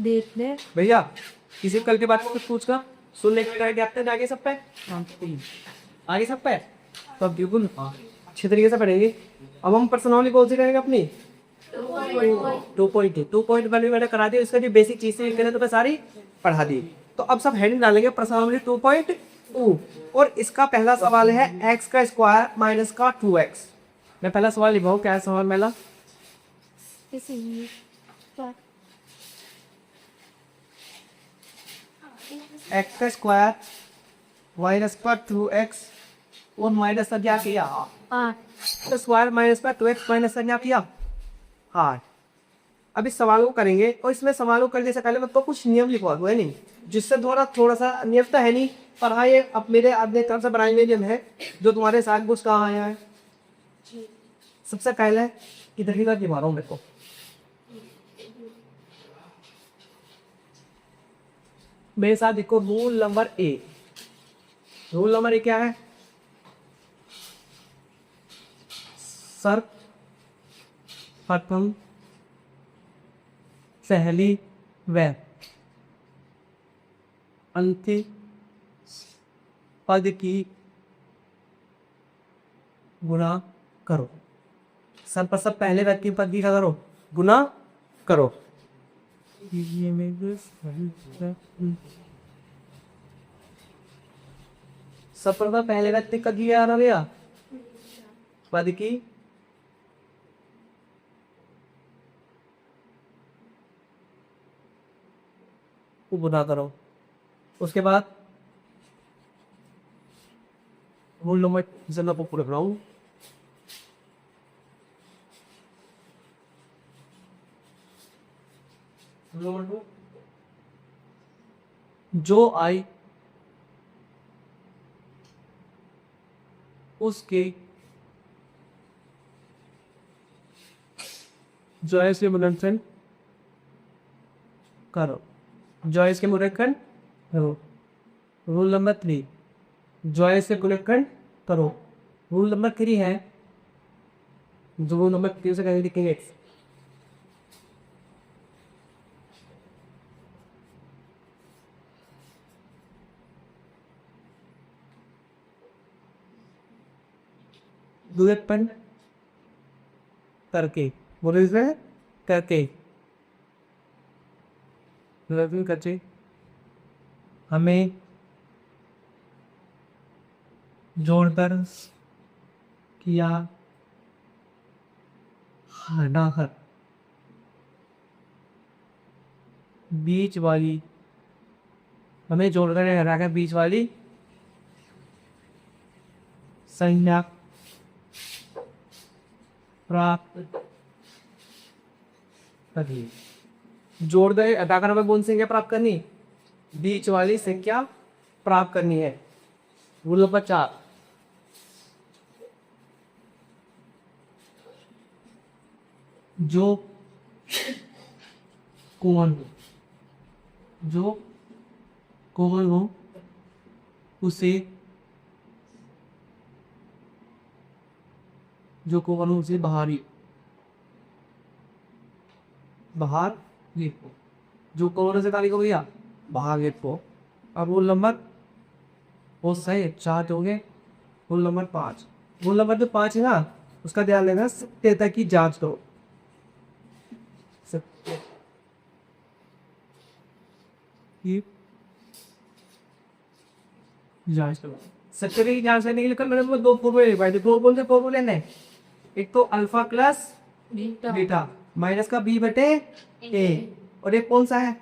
देख ले। भैया किसी कल के बाद में कुछ पूछना सुन लेके आगे सब पे आगे सब पे तो अब बिल्कुल अच्छे तरीके से पढ़ेंगे। अब हम पर्सनली कौन सी करेंगे अपनी 2.2 वाली मैंने करा दी। इसका जो बेसिक चीजें तो मैं सारी पढ़ा दी। तो अब सब हेडिंग डालेंगे पर्सनली 2.2 और इसका पहला सवाल है x का स्क्वायर माइनस का 2x। मैं पहला सवाल लिखाऊं, क्या है सवाल पहला? x का स्क्वायर माइनस का 2x और माइनस का क्या किया? स्क्वायर माइनस का 2x माइनस का क्या किया? हाँ, अब इस सवाल को करेंगे और इसमें सवाल को करने से पहले मैं तो कुछ नियम लिखवा दूँ, है नहीं, जिससे थोड़ा सा नियम तो है नहीं पर हाँ ये अब मेरे अपने तरफ से बनाए हुए नियम है जो तुम्हारे साथ कुछ कहाँ आया है। सबसे पहले इधर ही बात निभा रहा हूँ मेरे को। मेरे साथ देखो rule number A. Rule number A क्या है? सर प्रथम पहली व अंतिम पद की गुणा करो। सब पर सब पहले व्यक्ति पद की क्या करो? गुणा करो। सब पर पहले व्यक्ति का क्या आ रहा पद की गुणा करो। उसके बाद रूल नंबर जरा पूरा कराऊं। जो आई उसके जॉय से मूल्यांकन करो। जॉय के मूल्यांकन करो। रूल नंबर 3 जॉय से मूल्यांकन करो। रूल नंबर 3 है जो रूल नंबर 3 से कहीं लिखेंगे। मूल्यांकन करके बोले से करके करके हमें जोड़कर किया हटाकर बीच वाली हमें जोड़कर हटाकर बीच वाली संख्या प्राप्त करनी। जोड़ दे हटाकर हमें कौन सी संख्या प्राप्त करनी? बीच वाली संख्या प्राप्त करनी है। रूल नंबर 4 जो कोमल हो उसे बाहर लिखो। जो कोमल से तारीख हो गया बाहर लिखो। अब रूल नंबर वो सही 4 हो गए। रूल नंबर 5 रूल नंबर जो 5 है ना उसका ध्यान लेना, सत्यता की जांच करो। सत्य की जांच करो। सत्य की जांच करने के लिए मैंने 2 फॉर्मूले लिखवाए थे। 2 कौन से फॉर्मूले ने? एक तो अल्फा प्लस बीटा माइनस का बी बटे ए और एक कौन सा है?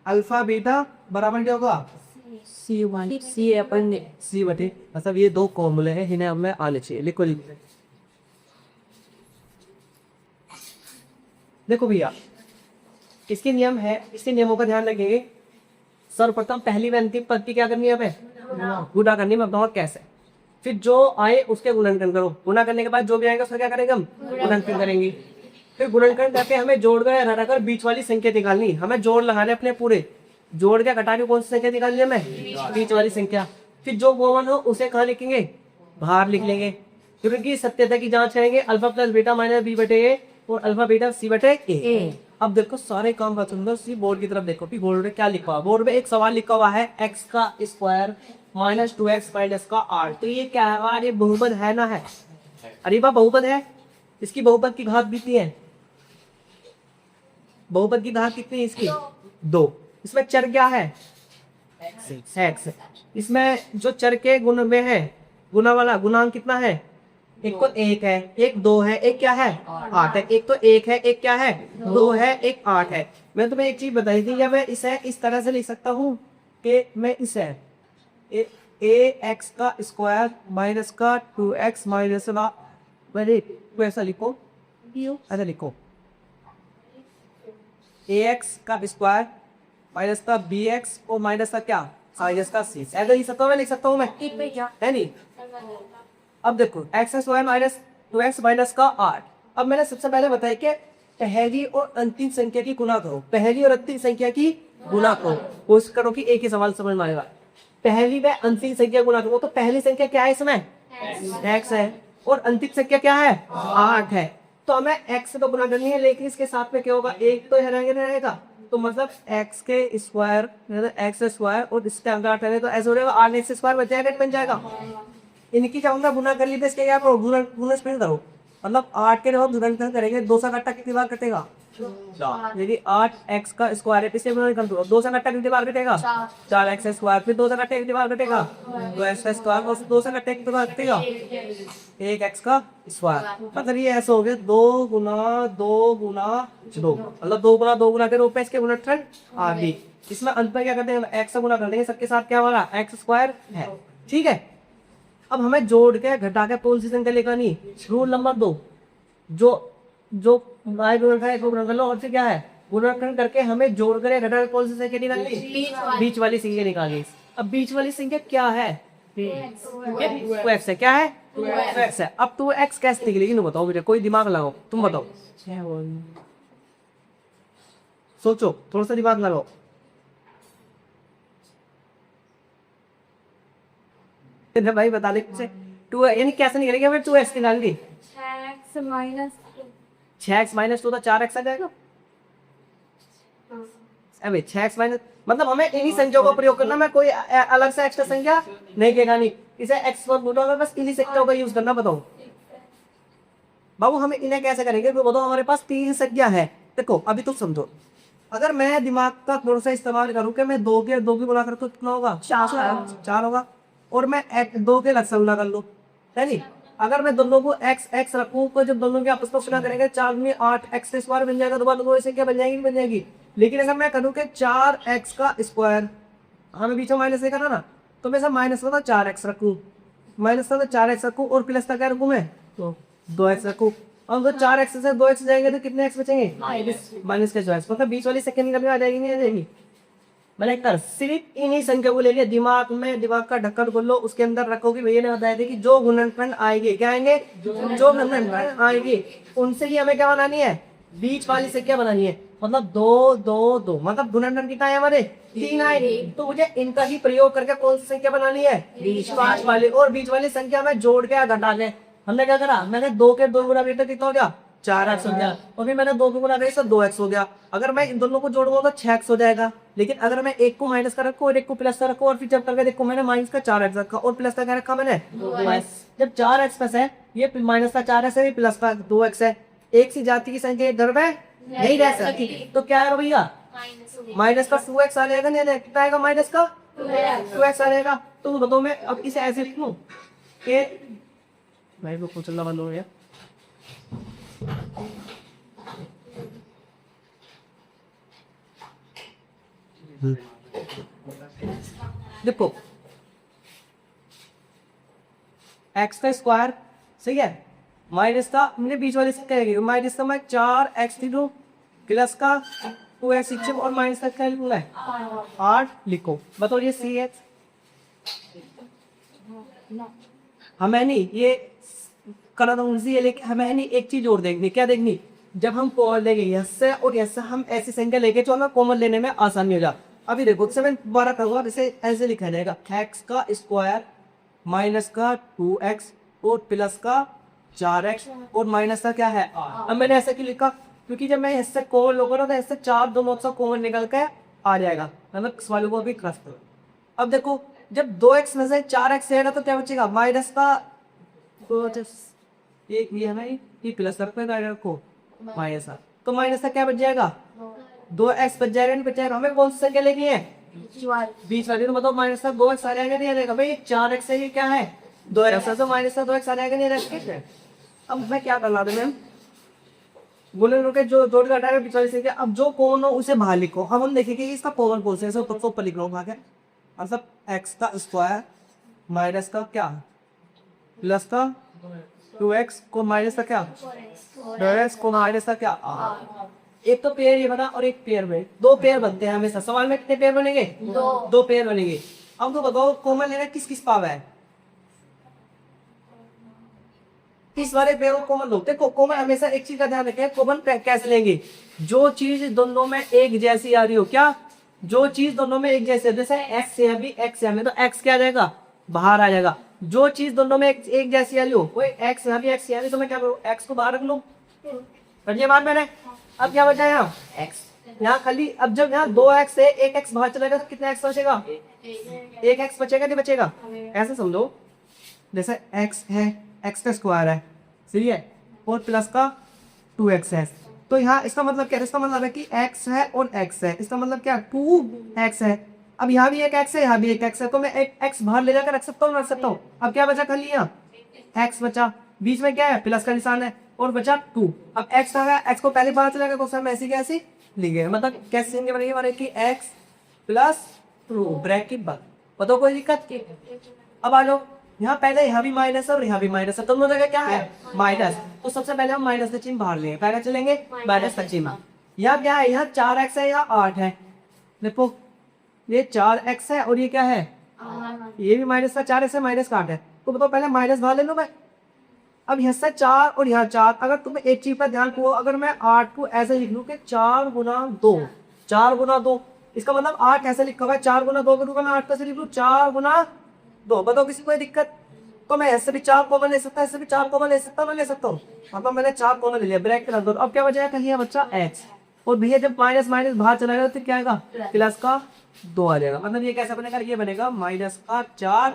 अल्फा बीटा बराबर क्या होगा? सी बटे मतलब ये 2 फॉर्मूले हैं, इन्हें हमें आने चाहिए। लिखो लिखो देखो भैया इसके नियम है, इसके नियमों का ध्यान रखेंगे। सर्वप्रथम पहली व अंतिम पद की क्या करनी है? हमें गुणा करनी है। मैं बताऊंगा कैसे। फिर जो आए उसके गुणनखंड करो। गुणा करने के बाद जो भी आएगा उसका क्या करेंगे? हम गुणनखंड करेंगे। फिर गुणनखंड करके हमें जोड़ कर हटाकर बीच वाली संख्या निकालनी। हमें जोड़ लगाने अपने पूरे जोड़ के घटा के कौन सी संख्या निकालनी है? हमें बीच वाली संख्या। फिर जो कॉमन हो उसे कहाँ लिखेंगे? बाहर लिख लेंगे। क्योंकि सत्यता की जांच करेंगे। Alpha plus beta minus B बटे ए और अल्फा बीटा सी बटे ए। अब देखो सारे काम खत्म कर, सी बोर्ड की तरफ देखो कि बोर्ड पे क्या लिखा हुआ है। बोर्ड पे एक सवाल लिखा हुआ है x का स्क्वायर माइनस 2x माइनस का r। तो ये क्या है, ये बहुपद है ना है? अरे बा बहुपद है। इसकी बहुपद की घात कितनी है? बहुपद की घात कितनी है इसकी? 2। इसमें चर क्या है? x। इसमें जो चर के गुण में है, गुना वाला गुणांक कितना है? एक को 1 है, एक 2 है, एक क्या है? 8 है। एक तो 1 है, एक क्या है? 2 है, एक 8 है। मैं तुम्हें एक चीज बताई थी, या मैं इसे इस तरह से लिख सकता हूँ कि मैं इसे ए एक्स का स्क्वायर माइनस का 2x माइनस का, मैंने ऐसा लिखो, ऐसा लिखो, ए एक्स का स्क्वायर माइनस का बी एक्स और माइनस का क्या? माइनस का सी। ऐसा लिख सकता हूँ, मैं लिख सकता हूँ मैं, है नहीं? अब देखो x square minus 2x minus का 8। अब मैंने सबसे पहले बताया कि पहली और अंतिम संख्या की गुना करो, पहली और अंतिम संख्या की गुना करो। कोशिश करो कि एक ही सवाल समझ में आएगा। पहली व अंतिम संख्या गुना करो, तो पहली संख्या क्या है इसमें? x है, और अंतिम संख्या क्या है? 8 है। तो हमें x से तो गुना करनी है, लेकिन इसके साथ में क्या होगा? एक तो रहेगा, तो मतलब x के स्क्वायर एक्स स्क्वायर और इसके अंदर 8 है, तो ऐसा हो जाएगा 8x स्क्वायर बच जाएगा, बन जाएगा। इनकी चाहूंगा गुना कर ली, तो इसके क्या करो? गुना स्प्लिट करो, मतलब 8 के जब गुणनखंड करेंगे 2 सा कट्टा कितनी बार कटेगा? 4। 8x का स्क्वायर है, इससे गुणनखंड करो, 2 सा कट्टा कितनी बार कटेगा? 4x स्क्वायर, फिर 2 सा कट्टा कितनी बार कटेगा? 2x स्क्वायर, और 2 सा कट्टा कितनी बार कटेगा? 1x का स्क्वायर। मतलब ये ऐसा हो गया 2 गुना 2, मतलब 2 गुना 2 गुना के रूप में इसके गुणनखंड आदि। इसमें अंत में क्या करते हैं? x से गुना कर देंगे, सबके साथ क्या हमारा x स्क्वायर है। ठीक है, अब हमें जोड़ के घटा के कौन सी संख्या लेकर नहीं? रूल नंबर 2, जो गुणनखंड कर लो, और से क्या है? गुणनखंड करके हमें जोड़ कर घटा के कौन सी संख्या निकालनी? बीच वाली संख्या निकालनी। अब बीच वाली संख्या क्या है? 2x है। क्या है? 2x है। अब 2x कैसे निकलेगी? बताओ बेटा, कोई दिमाग लगाओ, तुम बताओ, सोचो, थोड़ा सा दिमाग लगाओ। भाई बता दे कुछ। 2 यानी कैसे निकलेगी? हमें 2x निकालनी। 6x माइनस 2 तो 4x आ जाएगा। अबे 6x माइनस, मतलब हमें इन्हीं संख्याओं का प्रयोग करना, मैं कोई अलग से एक्स्ट्रा संख्या नहीं कहना, नहीं इसे x पर बोलो, बस इन्हीं संख्याओं का यूज करना। बताओ बाबू, हमें इन्हें कैसे करेंगे? तो बताओ, हमारे पास 3 संख्या है। देखो अभी तो समझो, अगर मैं दिमाग का थोड़ा सा इस्तेमाल करूँ कि मैं 2 की गुणा करूँ तो कितना होगा? 4 होगा। और मैं 2 के लग गुना कर लो, है नहीं? अगर मैं दोनों को x रखूं, तो जब दोनों के आपस में गुना करेंगे 4 में 8x स्क्वायर बन जाएगा, दोबारा दोनों संख्या बन जाएगी, बन जाएगी। लेकिन अगर मैं करूँ कि 4x का स्क्वायर, हमें बीच में माइनस नहीं करना ना, तो मैं सब माइनस का 4x रखूँ, माइनस का 4x रखूँ, और प्लस का क्या रखूँ मैं? तो 2x रखूँ। अब 4x से 2x जाएंगे तो कितने x बचेंगे? माइनस का 2x। मतलब बीच वाली संख्या निकल आ जाएगी, नहीं आ जाएगी? मैंने कर सिर्फ इन्हीं संख्या को ले लिया, दिमाग में दिमाग का ढक्कन खोल लो, उसके अंदर रखोगे। भैया ने बताया था कि जो गुणनखंड आएंगे, क्या आएंगे? जो गुणनखंड आएंगे, उनसे ही हमें क्या बनानी है? बीच वाली संख्या बनानी है। मतलब 2 2 2, मतलब गुणनखंड कितना है हमारे? 3 आएंगे। तो मुझे इनका ही प्रयोग करके कौन सी संख्या बनानी है? बीच वाली। और बीच वाली संख्या में जोड़ के घटा लें। हमने क्या करा? मैंने 2 के 2 गुना किया, कितना हो गया? 4x हो गया। और फिर मैंने 2 को गुना किया तो 2x हो गया। अगर मैं इन दोनों को जोड़ूंगा तो 6x हो जाएगा। लेकिन अगर मैं एक को माइनस का रखूं और एक को प्लस का रखूं, और फिर जब करके देखो, मैंने माइनस का 4x रखा और प्लस का क्या रखा मैंने? 2x। जब 4x प्लस है, ये माइनस का 4x है, प्लस का 2x है, एक सी जाति की संख्या इधर में नहीं रह सकती। तो क्या है भैया? माइनस का 2x आ जाएगा। नहीं, कितना आएगा? माइनस का 2x आ जाएगा। तो बताओ, मैं अब इसे ऐसे लिख लूं कि भाई वो चलना बंद हो गया। देखो x का स्क्वायर सही है, माइनस का हमने बीच वाले से करेंगे, माइनस का मैं 4x लिखूं, प्लस का 2x लिखूं, और माइनस का क्या लिखूंगा? 8 लिखो। बताओ ये cx हमें नहीं ये करना उनसे, लेकिन हमें नहीं एक चीज और देखनी। क्या देखनी? जब हम कॉमन लेंगे यस से और यस से, हम ऐसी संख्या लेके जो हमें कॉमन लेने में आसानी हो जाए। अभी देखो 7 12 करूंगा, इसे ऐसे लिखा जाएगा x का स्क्वायर माइनस का 2x और प्लस का 4x और माइनस का क्या है अब मैंने ऐसा क्यों लिखा क्योंकि जब मैं इससे कॉमन लूंगा ना तो इससे 4 दोनों से कॉमन निकल के आ जाएगा मतलब इस वाले को भी क्रॉस करो। अब देखो जब 2x में से 4x है ना तो क्या बचेगा माइनस का एक ये है ना ये प्लस रखो माइनस का तो माइनस का क्या बच जाएगा 2x बच जाएगा नहीं बच जाएगा हमें कौन सी संख्या लेनी है बीच वाली तो बताओ माइनस का 2x आ जाएगा नहीं आ जाएगा भाई 4x है ये क्या है 2x तो माइनस का 2x आ जाएगा नहीं आ जाएगा। अब मैं क्या करना था मैम बोले रुके जो जोड़ का हटाएगा बीच वाली संख्या अब जो कॉमन हो उसे बाहर लिखो हम देखेंगे कि इसका कॉमन कौन सा है तो ऊपर लिख रहा हूँ आगे मतलब x का स्क्वायर माइनस का क्या प्लस का 2x को माइनस का क्या 2x को माइनस का क्या एक तो पेयर ये बना और एक पेयर में दो पेयर बनते हैं हमेशा सवाल में कितने पेयर बनेंगे दो पेयर बनेंगे। अब तो बताओ कॉमन लेना किस किस पाव है इस वाले पेयर को कॉमन लो देखो कॉमन हमेशा एक चीज का ध्यान रखें कॉमन कैसे लेंगे जो चीज दोनों में एक जैसी आ रही हो क्या जो चीज दोनों में एक जैसे जैसे x है अभी x है तो x क्या आ जाएगा बाहर आ जाएगा जो चीज दोनों में एक जैसी आ रही हो वो x है अभी x है तो मैं क्या करूँ x को बाहर रख लूँ ये बात मैंने अब क्या बचा यहाँ x यहाँ खाली अब जब यहाँ 2x है एक x बाहर चलेगा तो कितना x बचेगा एक x बचेगा नहीं बचेगा ऐसे समझो जैसे x है x का स्क्वायर है सही है और प्लस का 2x है तो यहाँ इसका मतलब क्या है इसका मतलब है कि x है और x है इसका मतलब क्या 2x है अब यहाँ भी एक x है यहाँ भी एक x है तो मैं एक x बाहर ले जाकर रख सकता हूँ अब क्या बचा खाली यहाँ x बचा बीच में क्या है प्लस का निशान है और बचा 2 अब x आ गया x को पहले बाहर चला गया तो हम ऐसी कैसी लिखे मतलब कैसे बनेगी हमारे की x प्लस 2 ब्रैकेट बंद बताओ कोई दिक्कत की। अब आ जाओ यहाँ पहले यहाँ भी माइनस है और यहाँ भी माइनस है दोनों जगह क्या है माइनस तो सबसे पहले हम माइनस का चिन्ह बाहर लेंगे पहले चलेंगे माइनस का चिन्ह यहाँ क्या है यहाँ 4x है यहाँ 8 है देखो ये 4x है और ये क्या है ये भी माइनस का 4x है माइनस का 8 है तो बताओ पहले माइनस बाहर ले लो मैं अब यहाँ से 4 और यहाँ 4 अगर तुम्हें एक चीज पर ध्यान को अगर मैं 8 को ऐसे लिख लूँ कि 4 गुना 2 इसका मतलब 8 ऐसे लिखा हुआ है 4 गुना 2 के रूप में 8 कैसे लिख लूँ 4 गुना 2 बताओ किसी कोई दिक्कत तो मैं ऐसे भी 4 कॉमन ले सकता ऐसे भी 4 कॉमन ले सकता मैं ले सकता हूँ मतलब मैंने 4 कॉमन ले लिया ब्रैकेट के अंदर अब क्या बचा कहिए बच्चा x और भैया जब माइनस माइनस बाहर चला गया तो क्या आएगा प्लस का 2 आ जाएगा मतलब ये कैसा बनेगा ये बनेगा माइनस का 4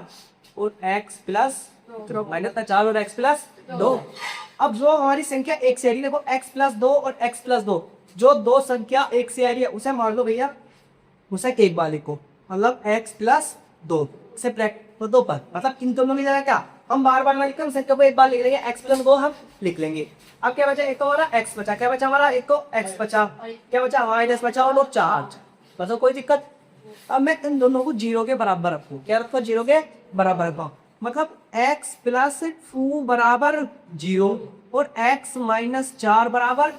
और x प्लस माइनस का 4 और x प्लस 2। अब जो हमारी संख्या एक से आ रही है देखो x प्लस 2 और x प्लस 2 जो दो संख्या एक से आ रही है उसे मान लो भैया उसे एक बार लिखो मतलब x प्लस 2 से ब्रैकेट 2 पर मतलब इन दोनों की जगह क्या हम बार बार ना लिखें हम संख्या को एक बार लिख लेंगे x प्लस 2 हम लिख लेंगे। अब क्या बचा एक तो हमारा x बचा क्या बचा हमारा एक तो x बचा क्या बचा माइनस बचा और 4 बस कोई दिक्कत। अब मैं इन दोनों को 0 के बराबर रखूं क्या रखो 0 के बराबर रखो मतलब x प्लस 2 बराबर 0 और x माइनस 4 बराबर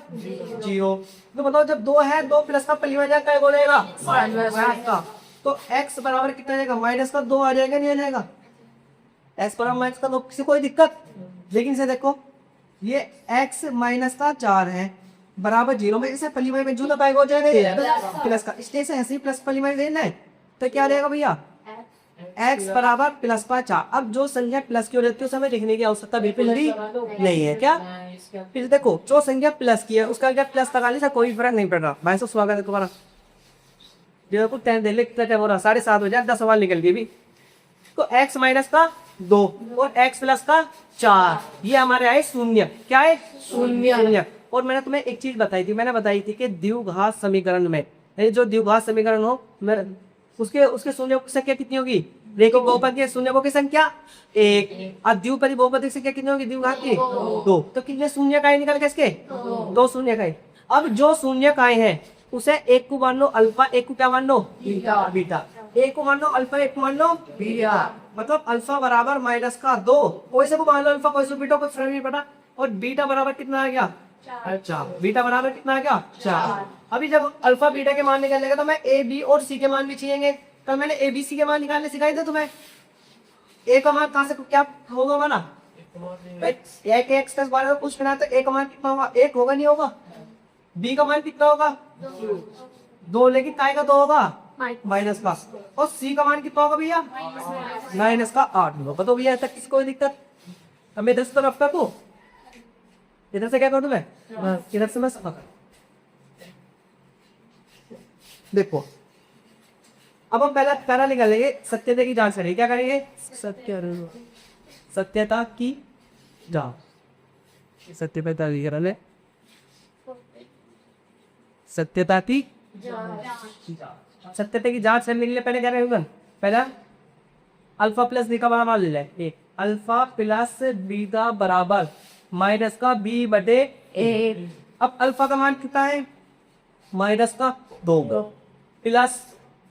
0 तो बताओ जब 2 है 2 प्लस का पहली वजह क्या बोलेगा का तो x बराबर कितना आएगा माइनस का 2 आ जाएगा नहीं आ जाएगा x बराबर माइनस का 2 किसी कोई दिक्कत लेकिन से देखो ये x माइनस का 4 है बराबर 0 में इसे पहली में जो लगाएगा हो जाएगा प्लस का इसलिए से ऐसे ही प्लस पहली में देना है तो क्या रहेगा भैया x बराबर प्लस का 4। अब जो संख्या प्लस की हो जाती है उसे हमें लिखने की आवश्यकता बिल्कुल भी नहीं है क्या फिर देखो जो संख्या प्लस की है उसका क्या प्लस लगाने से कोई फर्क नहीं पड़ रहा। भाई साहब स्वागत है तुम्हारा देखो टाइम दे लिखते टाइम हो रहा 7:30 हो जाए 10 सवाल निकल गए भी तो x माइनस का 2 और x प्लस का 4 ये हमारे आए शून्य क्या है शून्य। और मैंने तुम्हें एक चीज बताई थी मैंने बताई थी कि द्विघात समीकरण में जो द्विघात समीकरण हो उसके शून्य की संख्या कितनी होगी रैखिक बहुपद के शून्य की संख्या 1 और द्विपदी बहुपद की संख्या कितनी होगी द्विघात की 2 तो कितने शून्य का निकल के इसके 2 शून्य का। अब जो शून्य का है उसे एक को मान लो अल्फा एक को क्या मान लो बीटा एक को मान लो अल्फा एक को मान लो बीटा मतलब अल्फा बराबर माइनस का 2 कोई से को मान लो अल्फा कोई से बीटा कोई फर्क नहीं पड़ा और बीटा बराबर कितना आ गया 4 बीटा बराबर कितना आ गया 4। अभी जब अल्फा बीटा के मान निकालने का तो मैं ए बी और सी के मान भी चाहिए कल मैंने ए बी सी के मान निकालने सिखाए थे तुम्हें ए का मान कहाँ से क्या होगा हमारा एक एक्स प्लस बारह कुछ बना तो ए का मान कितना होगा 1 होगा नहीं होगा बी का मान कितना होगा 2 लेकिन काय का 2 होगा माइनस का और सी का मान कितना होगा भैया माइनस का 8 होगा। बताओ भैया तक किसी कोई दिक्कत हमें 10 तरफ का तो इधर से क्या कर दूं मैं, इधर से मैं सफा कर। देखो अब हम पहला पहला निकालेंगे, सत्यता की जांच करेंगे। क्या करेंगे, सत्यता की जांच। सत्यता की सत्यता की सत्यता की जांच करने के लिए पहले क्या करेंगे, पहला अल्फा प्लस बीटा बराबर ले लें। अल्फा प्लस बीटा बराबर माइनस का बी बटे ए। अब अल्फा का मान कितना है, माइनस का 2 प्लस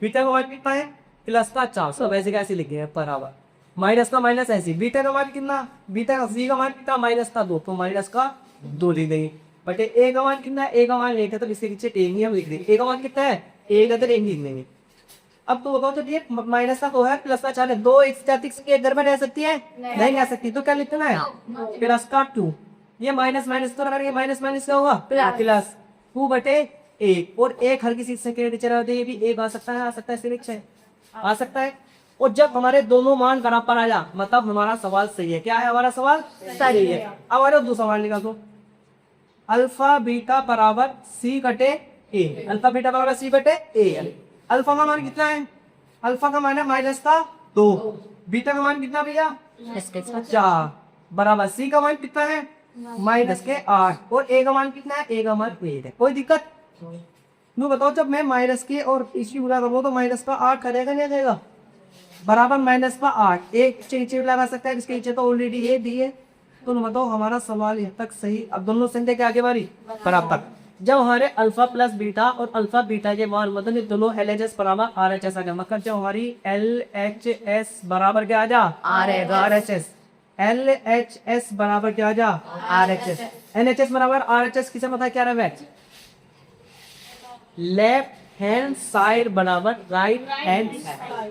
बीटा का मान कितना है, प्लस का 4। सब ऐसे कैसे लिखे हैं बराबर, माइनस का माइनस ऐसे। बीटा का मान कितना, बीटा का सी का मान कितना, माइनस का 2, तो माइनस का 2 लिख देंगे बटे ए का मान कितना है, ए का मान 1 है तो इसके नीचे टेंगी हम लिख देंगे। ए का मान कितना है, 1 है तो टेंगी लिख देंगे। अब तो बताओ, तो ये माइनस का 2 है, प्लस का 4 है, 2 एक के घर में रह सकती है, नहीं रह सकती, तो क्या लिखना है, प्लस का 2। ये माइनस माइनस तो करेंगे, माइनस माइनस क्या होगा, प्लस 2 बटे 1। और एक हर किसी से नीचे रहते, ये भी 1 आ सकता है, आ सकता है, सिर्फ आ सकता है। और जब हमारे दोनों मान बराबर आ जा, मतलब हमारा सवाल सही है। क्या है हमारा सवाल, सही है। अब हमारे दो सवाल निकाल दो, अल्फा बीटा बराबर सी बटे ए। अल्फा बीटा बराबर सी बटे ए। अल्फा का मान कितना है, अल्फा का मान है माइनस का 2, बीटा का मान कितना भैया 4, बराबर सी का मान कितना है माइनस के 8, और ए का मान कितना है, ए का मान 8 है। कोई दिक्कत नो बताओ, जब मैं माइनस के और इसकी गुणा करूँ तो माइनस का 8 करेगा नहीं देगा, बराबर माइनस का 8। एक नीचे लगा सकता है, इसके नीचे तो ऑलरेडी ए दी है। तो बताओ हमारा सवाल यहाँ तक सही। अब दोनों संख्या के आगे बारी बराबर, जब हमारे अल्फा प्लस बीटा और अल्फा बीटा के मान मतलब ये दोनों LHS बराबर RHS आ गया, मतलब जब हमारी LHS बराबर क्या आ जा, RHS, LHS बराबर क्या आ जा, RHS, LHS बराबर RHS किसे पता है क्या रहा है, लेफ्ट हैंड साइड बराबर राइट हैंड,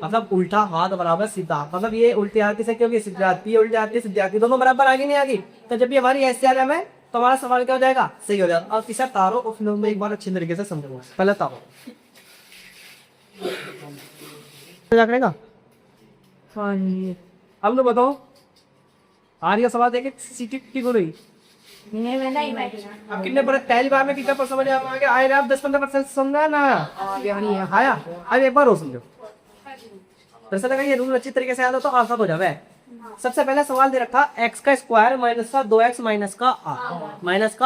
मतलब उल्टा हाथ बराबर सीधा। मतलब ये उल्टे हाथ से क्योंकि सीधे आती है, उल्टे हाथ से सीधे आती है, दोनों बराबर आगे नहीं आगे। तो जब ये हमारी ऐसे आलम है तो हमारा सवाल क्या हो जाएगा, सही हो जाएगा। और तीसरा तारो, और फिर मैं एक बार अच्छी तरीके से समझूंगा। पहले तारो क्या करेगा, अब तो बताओ आज का सवाल देखे सीटी की हो रही अब कितने पर पहली बार में कितना पर समझ आ गया, आए आप 10-15% समझा ना आया। अब एक बार और समझो, दरअसल अगर ये रूल अच्छी तरीके से आता तो आसान हो जाए। सबसे पहले सवाल दे रखा x का स्क्वायर माइनस का 2x माइनस का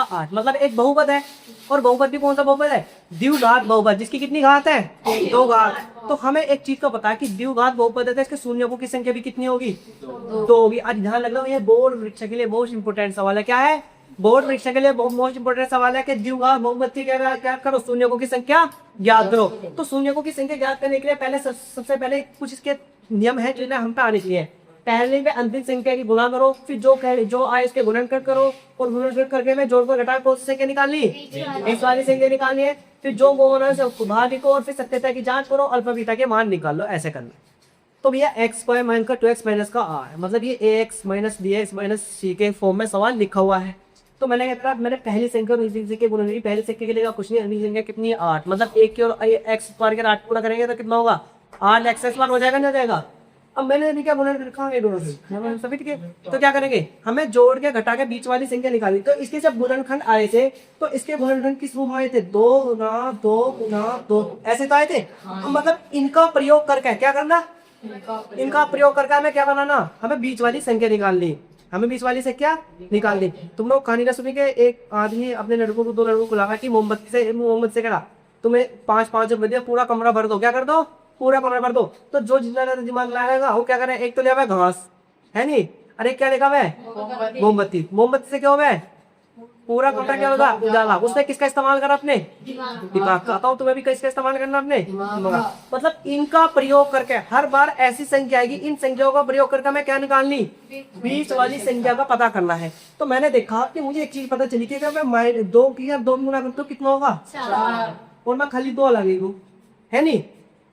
8, मतलब एक बहुपद है। और बहुपद भी कौन सा बहुपद है, द्विघात बहुपद, जिसकी कितनी घात है, 2 घात। तो हमें एक चीज का पता है कि द्विघात बहुपद है तो इसके शून्यों की संख्या भी कितनी होगी, 2 होगी। आज ध्यान लग रहा है, ये बोर्ड परीक्षा के लिए बहुत इंपोर्टेंट सवाल है। क्या है, बोर्ड परीक्षा के लिए मोस्ट इंपोर्टेंट सवाल है कि द्विघात बहुपद की क्या करो, शून्यों की संख्या ज्ञात करो। तो शून्यों की संख्या ज्ञात करने के लिए पहले सबसे पहले कुछ इसके नियम है जिन्हें हम पे आने चाहिए। पहले में अंतिम संख्या की गुणा करो, फिर जो आए इसके गुणनखंड करो, और गुणनखंड करके मैं जोड़ कर घटा कौन सी संख्या निकालनी, इस वाली संख्या निकालनी है। फिर जो गुणन से बाहर लिखो और फिर सत्यता की जांच करो, अल्फा बीटा के मान निकाल लो, ऐसे करना। तो भैया x स्क्वायर माइनस का 2x माइनस का r, मतलब ये ax minus bx minus c के फॉर्म में सवाल लिखा हुआ है। तो मैंने पहली संख्या और दूसरी संख्या गुणा की, पहली संख्या के लिए कुछ नहीं, अगली संख्या कितनी है 8, मतलब 1 की और x स्क्वायर के 8 पूरा करेंगे तो कितना होगा 8x स्क्वायर हो जाएगा, नहीं हो जाएगा। अब मैंने अभी क्या गुणा रखा है दोनों से सभी ठीक है। तो क्या करेंगे, हमें जोड़ के घटा के बीच वाली संख्या निकाली। तो इसके जब गुणनखंड आए थे तो इसके गुणनखंड किस रूप में आए थे, 2 गुना 2 गुना 2 ऐसे तो आए थे। मतलब इनका प्रयोग करके क्या करना, इनका प्रयोग करके हमें क्या बनाना, हमें बीच वाली संख्या निकालनी, हमें बीच वाली संख्या निकालनी। तुम लोग कहानी ना सुनी के एक आदमी अपने लड़कों को, 2 लड़कों को लगा कि मोहम्मद से कहा तुम्हें 5-5 जब बजे पूरा कमरा भर दो, क्या कर दो, पूरा कमरा भर दो। तो जो जितना दिमाग लगाएगा वो क्या करे, एक तो लिया हुआ घास है नहीं, अरे क्या लिखा हुआ है, मोमबत्ती। मोमबत्ती से क्या हुआ है, पूरा कमरा क्या होगा, उजाला। उसने किसका इस्तेमाल करा, अपने दिमाग का। आता हूँ तुम्हें भी किसका इस्तेमाल करना, अपने दिमाग। मतलब इनका प्रयोग करके हर बार ऐसी संख्या आएगी, इन संख्याओं का प्रयोग करके हमें क्या निकालनी, बीच वाली संख्या का पता करना है। तो मैंने देखा कि मुझे एक चीज पता चली कि अगर मैं 2 की 2 गुना करता हूँ कितना होगा 4, और मैं खाली 2 लगेगा है नहीं।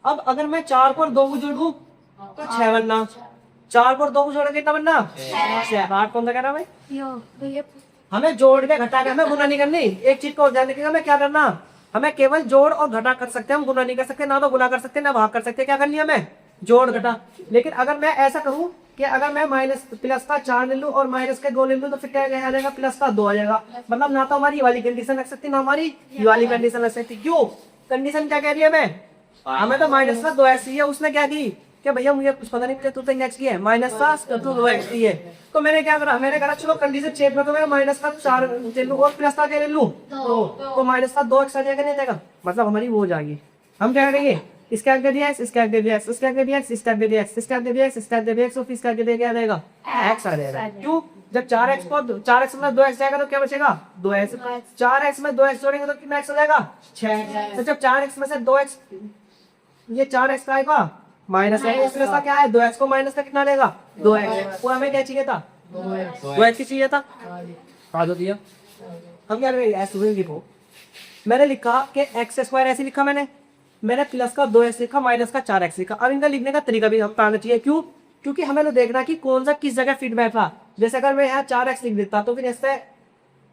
अब अगर मैं 4 पर 2 को जोड़ू तो 6 बनना, 4 पर 2 को जोड़ कितना बनना 6। 8 कौन सा कह रहा भाई, हमें जोड़ के घटा के हमें गुना नहीं करनी। एक चीज को जानने के लिए हमें क्या करना, हमें केवल जोड़ और घटा कर सकते हैं, हम गुना नहीं कर सकते, ना तो गुना कर सकते ना भाग कर सकते। क्या करनी है हमें, जोड़ घटा। लेकिन अगर मैं ऐसा करूं कि अगर मैं माइनस प्लस का 4 ले लूँ और माइनस के 2 ले लूँ तो फिर क्या आ जाएगा, प्लस का 2 आ जाएगा। मतलब ना तो हमारी ये वाली कंडीशन लग सकती, ना हमारी ये वाली कंडीशन लग सकती। क्यों? कंडीशन क्या कह रही है, मैं हमें तो माइनस का 2x ही है, उसने क्या दी कि भैया मुझे कुछ पता नहीं, मुझे तू तो नेक्स्ट की है माइनस का 2x ही है। तो मैंने क्या करा, मैंने कहा चलो कंडीशन चेक में तो मैं माइनस का 4 ले लूँ और प्लस का क्या ले लूँ तो माइनस का 2x आ जाएगा, नहीं जाएगा, मतलब हमारी वो हो जाएगी। हम क्या करेंगे, इसका आगे दिया x, इसका आगे दिया x, इसका आगे दिया x, इसका आगे दिया x, इसका आगे दिया x, इसका आगे दिया x, और इसका आगे दिया क्या आ जाएगा, x आ जाएगा। क्यों? जब 4x को 4x में 2x जाएगा तो क्या बचेगा, 2x। 4x में 2x जोड़ेंगे तो कितना x हो जाएगा, 6। तो जब 4x में से 2x, ये 4x का आएगा माइनस है, इसमें का क्या है 2x को माइनस का कितना लेगा, 2x। वो हमें क्या चाहिए था, 2x की चाहिए था, आ दो दिया। हम क्या करेंगे, ऐसे लिखो, मैंने लिखा कि x स्क्वायर ऐसे लिखा, मैंने प्लस का 2x लिखा, माइनस का 4x लिखा। अब इनका लिखने का तरीका भी हम आना चाहिए। क्यों? क्योंकि हमें तो देखना कि कौन सा किस जगह फिट बैठा। जैसे अगर मैं यहाँ 4x लिख देता तो फिर ऐसे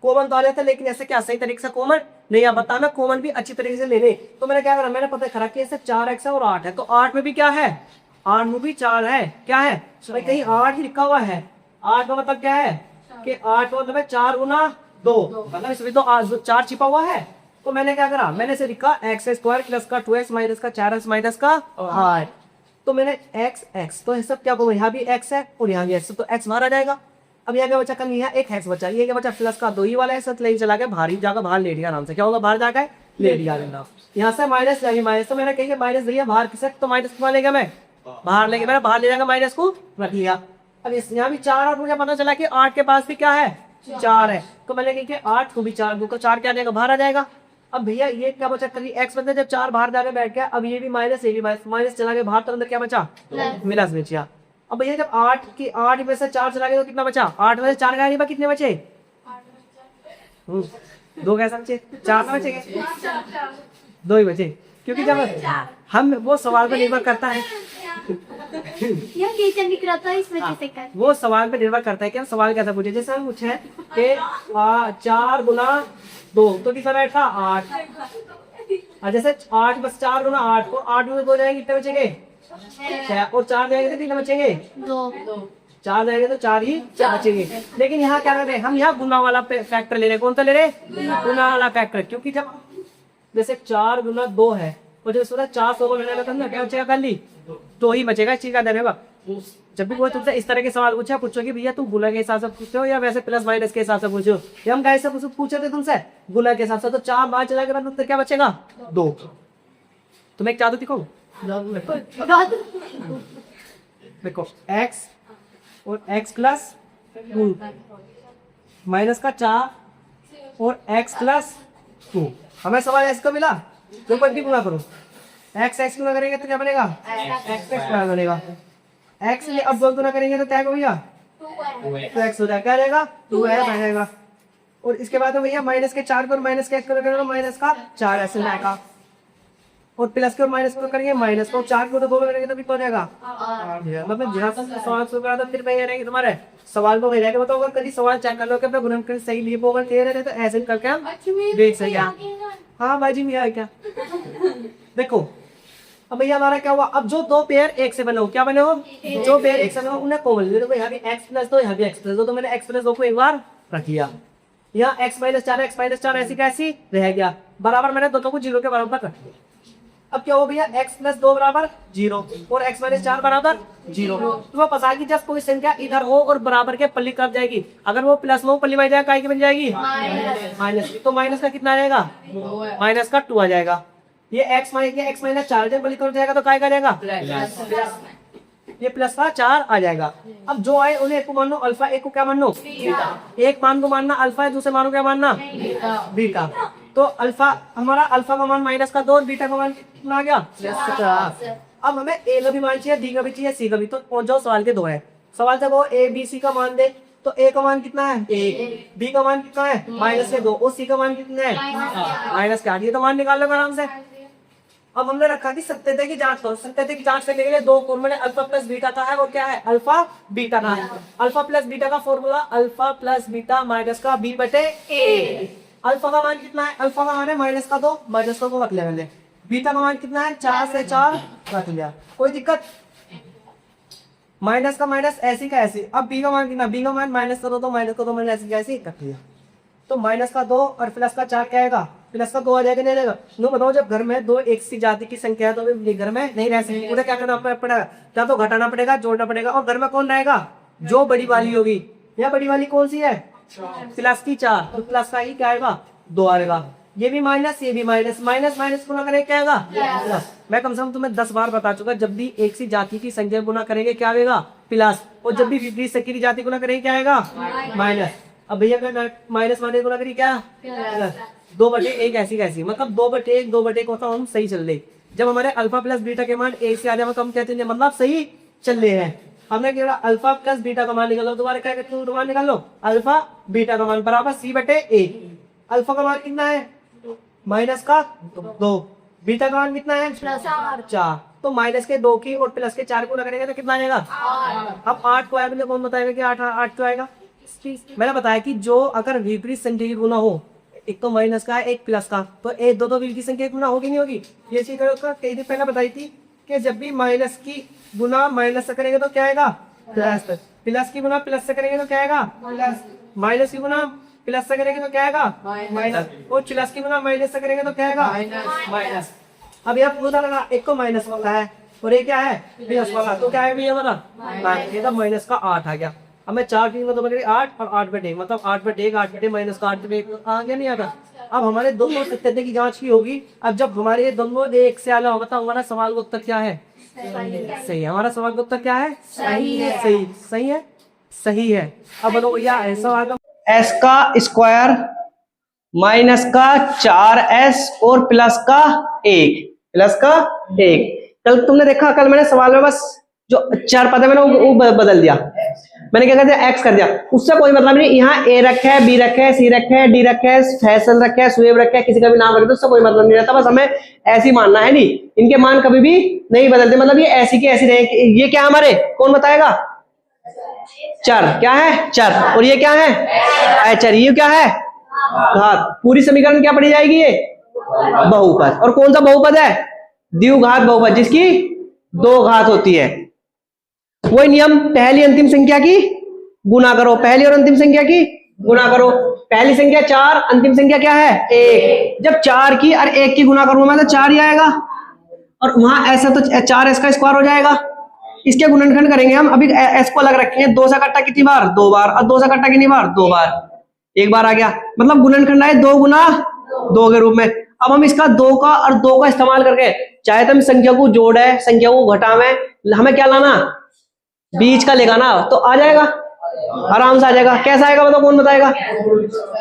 कॉमन तो आ जाता, लेकिन ऐसे क्या सही तरीके से कॉमन नहीं आ पाता, मैं कॉमन भी अच्छी तरीके से ले ले। तो मैंने क्या करा, मैंने पता करा कि ऐसे 4x है और 8 है, तो 8 में भी क्या है, 8 में भी 4 है, क्या है भाई, कहीं 8 ही लिखा हुआ है। 8 का मतलब क्या है कि 8 का मतलब 4 गुना 2, मतलब इसमें तो 4 छिपा हुआ है। तो मैंने क्या करा, मैंने इसे लिखा एक्स स्क्वायर प्लस का 2x माइनस का 4x माइनस का 8। तो मैंने x तो सब क्या कहूँ, यहाँ भी x है और यहाँ भी x, तो x बाहर आ जाएगा। अब यहाँ क्या बचा, कल यहाँ एक x बचा, ये क्या बचा, प्लस का 2 ही वाला है, ले चला गया बाहर ही जाकर बाहर लेट गया आराम से। क्या होगा, बाहर जाकर लेट गया लेना। यहाँ से माइनस जाएगी, माइनस तो मैंने कही माइनस लिया बाहर किसे, तो माइनस कितना लेगा, मैं बाहर लेके, मैंने बाहर ले जाएगा माइनस को रख लिया। अब यहाँ भी 4 और मुझे पता चला कि 8 के पास भी क्या है, 4 है, तो मैंने कही कि 8 को भी 4 को 4 क्या जाएगा, बाहर आ जाएगा। अब भैया ये क्या बचा, करिए x बदले जब 4 बाहर जाके बैठ गया, अब ये भी माइनस, ये भी माइनस चला गया बाहर, तो अंदर क्या बचा, प्लस बचा। अब भैया जब 8 में से 4 चला गया तो कितना बचा, 8 में से 4 गया, कितने बचे, 2 कैसे बचे, 4 में बचे, 2 ही बचे। क्योंकि जब हम वो सवाल पर निर्भर करता है, वो सवाल पे निर्भर करता है कि हम सवाल कैसा पूछे। जैसे हम पूछे कि 4 गुना 2 तो कितना बैठा 8, और जैसे 8 बस 4 गुना 8 को 8 में 2 जाएंगे, कितने बचेंगे 6, और 4 जाएंगे तो कितने बचेंगे 2, 4 जाएंगे तो 4 ही बचेंगे। लेकिन यहाँ क्या कर रहे हैं हम, यहाँ गुना वाला फैक्टर ले रहे हैं। कौन सा ले रहे, गुना वाला फैक्टर। क्योंकि जब जैसे 4 गुना 2 है और जब सोचा 400 को लेना था ना, क्या बचेगा, कर ली 2 ही बचेगा। इस चीज का ध्यान रखा, जब भी कोई तुमसे इस तरह के सवाल पूछा, पूछो कि भैया तू गुना के हिसाब से पूछते हो या वैसे प्लस माइनस के हिसाब से पूछो। या हम कैसे पूछे थे तुमसे, गुना के हिसाब से, तो 4 बाहर चला के बाद उत्तर क्या बचेगा 2। तुम्हें एक चादर दिखाऊं, देखो x और x प्लस 2 माइनस का 4 और x प्लस 2। हमें सवाल ऐसे को मिला, जो पर भी गुना करो, x गुना करेंगे तो क्या बनेगा, x बनेगा। x ले अब 2 गुना करेंगे तो क्या होगा भैया, तो x हो जाएगा, क्या रहेगा 2x आ जाएगा। और इसके बाद भैया माइनस के 4 को माइनस के x को करेंगे माइनस का 4 ऐसे जाएगा, और प्लस के और माइनस को करेंगे माइनस को, 4 को तो 2 करेंगे तो भी हो जाएगा। मतलब जहाँ तक सवाल शुरू करा था फिर मैं ये रहेंगे तुम्हारे सवाल को रहेगा। बताओ अगर कभी सवाल चेक कर लो कि अपना गुणनखंड सही लिए अगर क्लियर है तो ऐसे करके हम देख सकें। हाँ भाई जी मेरा क्या देखो, अब भैया हमारा क्या हुआ, अब जो 2 पेयर एक से बने हो, क्या बने हो, जो पेयर एक से बने हो उन्हें कॉमन ले लो। यहाँ भी x प्लस 2 यहाँ भी x प्लस 2, तो मैंने x प्लस 2 को एक बार रख लिया। यहाँ x माइनस 4 ऐसी कैसी रह गया, बराबर मैंने दोनों को 0 के बराबर कर दिया। अब क्या हो भैया, x प्लस 2 बराबर 0 और x माइनस 4 बराबर 0। तो वो पता है कि जब कोई संख्या इधर हो और बराबर के पल्ली कट जाएगी, अगर वो प्लस में पल्ली में जाएगा काय की बन जाएगी माइनस की, तो माइनस का कितना आ जाएगा, माइनस का 2 आ जाएगा। ये x माइनस 4 जब पल्ली कट जाएगा तो काय का जाएगा, ये प्लस का 4 आ जाएगा। अब जो आए उन्हें एक को मान लो अल्फा, एक को क्या मान लो एक मान को मानना अल्फा है, दूसरे मान को क्या मानना बीटा। तो अल्फा हमारा अल्फा का मान माइनस का 2 और बीटा का मान कितना आ गया 50। अब हमें ए का भी मान चाहिए, डी का भी चाहिए, सी का भी। तो जो सवाल के 2 है, सवाल जब वो ए बी सी का मान दे तो ए का मान कितना है 1, बी का मान कितना है माइनस के 2 और सी का मान कितना है माइनस के 8। ये तो मान निकाल लो आराम से। अब हमने रखा कि सत्यता की जांच करो। सत्यता की जांच करने के लिए 2 फॉर्मूले अल्फा प्लस बीटा का है और क्या है अल्फा बीटा का है। अल्फा प्लस बीटा का formula alpha plus beta minus का बी बटे ए। अल्फा का मान कितना है, अल्फा का मान है माइनस का 2, माइनस का 2 रख लिया मैंने। बीटा का मान कितना है 4 से 4 रख लिया। कोई दिक्कत, माइनस का माइनस ऐसी का ऐसी। अब बी का मान कितना, बी का मान माइनस करो तो माइनस को तो मैंने ऐसी का ऐसी रख लिया। तो माइनस का 2 और प्लस का 4 क्या आएगा, प्लस का 2 आ जाएगा, नहीं रहेगा। नो बताओ, जब घर में दो एक सी जाति की संख्या है तो वे घर में नहीं रह सकती, उन्हें क्या करना पड़ेगा, क्या तो घटाना पड़ेगा, जोड़ना पड़ेगा। और घर में कौन रहेगा, जो बड़ी वाली होगी। या बड़ी वाली कौन सी है, प्लस की 4, तो प्लस का ही क्या आएगा, 2 आएगा। ये भी माइनस, ये भी माइनस, माइनस माइनस गुना करेंगे क्या आएगा, प्लस। मैं कम से कम तुम्हें 10 बार बता चुका, जब भी एक सी जाति की संख्या गुना करेंगे क्या आएगा, प्लस। और जब भी विपरीत संख्या की जाति गुना करेंगे क्या आएगा, माइनस। अब भैया माइनस माइनस गुना करिए क्या, प्लस। 2/1 ऐसी कैसी, मतलब 2/1 2/1 को हम सही चल रहे। जब हमारे अल्फा प्लस बीटा के मान 1 से आधे हम कहते हैं मतलब सही चल रहे हैं। हमने क्या अल्फा प्लस बीटा का मान निकालो, दोबारा क्या कहते हैं, मान निकाल लो, अल्फा बीटा का मान बराबर C/A। अल्फा का मान कितना है, माइनस का 2, बीटा का मान कितना है, 4। तो माइनस के 2 की और प्लस के 4 को करेंगे तो कितना आएगा, 8। अब 8 को आएगा, कौन बताएगा कि 8 क्यों आएगा। मैंने बताया कि जो अगर विपरीत संख्या की गुना हो, एक तो माइनस का है एक प्लस का, तो एक दो विपरीत संख्या की गुना होगी नहीं होगी। ये चीज कई दिन पहले बताई थी कि जब भी माइनस की गुना माइनस से करेंगे तो क्या आएगा, प्लस। प्लस की गुना प्लस से करेंगे तो क्या आएगा, प्लस। माइनस की गुना प्लस से करेंगे तो क्या आएगा, माइनस। और प्लस की गुना माइनस से करेंगे तो क्या आएगा, माइनस। अब यह पता लगा, एक को माइनस वाला है और एक क्या है, प्लस वाला, तो क्या है भैया हमारा माइनस का 8 आ गया। अब मैं 4 3 मतलब 8 और 8/1 मतलब 8/1 8/1 माइनस का 8/1 आ गया, नहीं आता। अब हमारे दोनों सत्यता की जांच की होगी। अब जब हमारे दोनों एक से आला होगा तो हमारा सवाल का उत्तर क्या है, सही है। हमारा सवाल का उत्तर क्या है, सही है, सही है, सही है। अब बोलो या ऐसा आएगा, s का स्क्वायर माइनस का 4s और प्लस का 1 कल तुमने देखा, कल मैंने सवाल में बस जो 4 पद है मैंने वो बदल दिया। मैंने क्या कर दिया, x कर दिया, उससे कोई मतलब नहीं। यहाँ a रखे है, b रखे है, c रखे है, d रखे है, फैसल रखे है, सुएब रखे है, किसी का भी नाम रखे तो उससे कोई मतलब नहीं रहता। बस हमें ऐसी मानना है, नहीं इनके मान कभी भी नहीं बदलते, मतलब ये ऐसी की ऐसी रहे। ये क्या हमारे, कौन बताएगा, चर, क्या है चर, और ये क्या है अचर, ये क्या है घात। पूरी समीकरण क्या पढ़ी जाएगी, ये बहुपद। और कौन सा बहुपद है, द्विघात बहुपद, जिसकी 2 घात होती है। वही नियम, पहली अंतिम संख्या की गुना करो, पहली और अंतिम संख्या की गुना करो। पहली संख्या 4, अंतिम संख्या क्या है 1। जब 4 की और 1 की गुना करूंगा मैं तो 4 ही आएगा, और वहां ऐसा तो 4s का स्क्वायर हो जाएगा। इसके गुणनखंड करेंगे हम, अभी s को अलग रखेंगे। 2 से कट्टा कितनी बार, 2 बार, और 2 से कट्टा कितनी बार, 2 बार, 1 बार आ गया। मतलब गुणनखंड आए 2 गुना 2 के रूप में। अब हम इसका 2 का और 2 का इस्तेमाल करके, चाहे तो हम संख्या को जोड़े संख्या को घटावे, हमें क्या लाना, बीच का लेगा ना, तो आ जाएगा, आराम से आ जाएगा। कैसा आएगा बताओ, कौन बताएगा,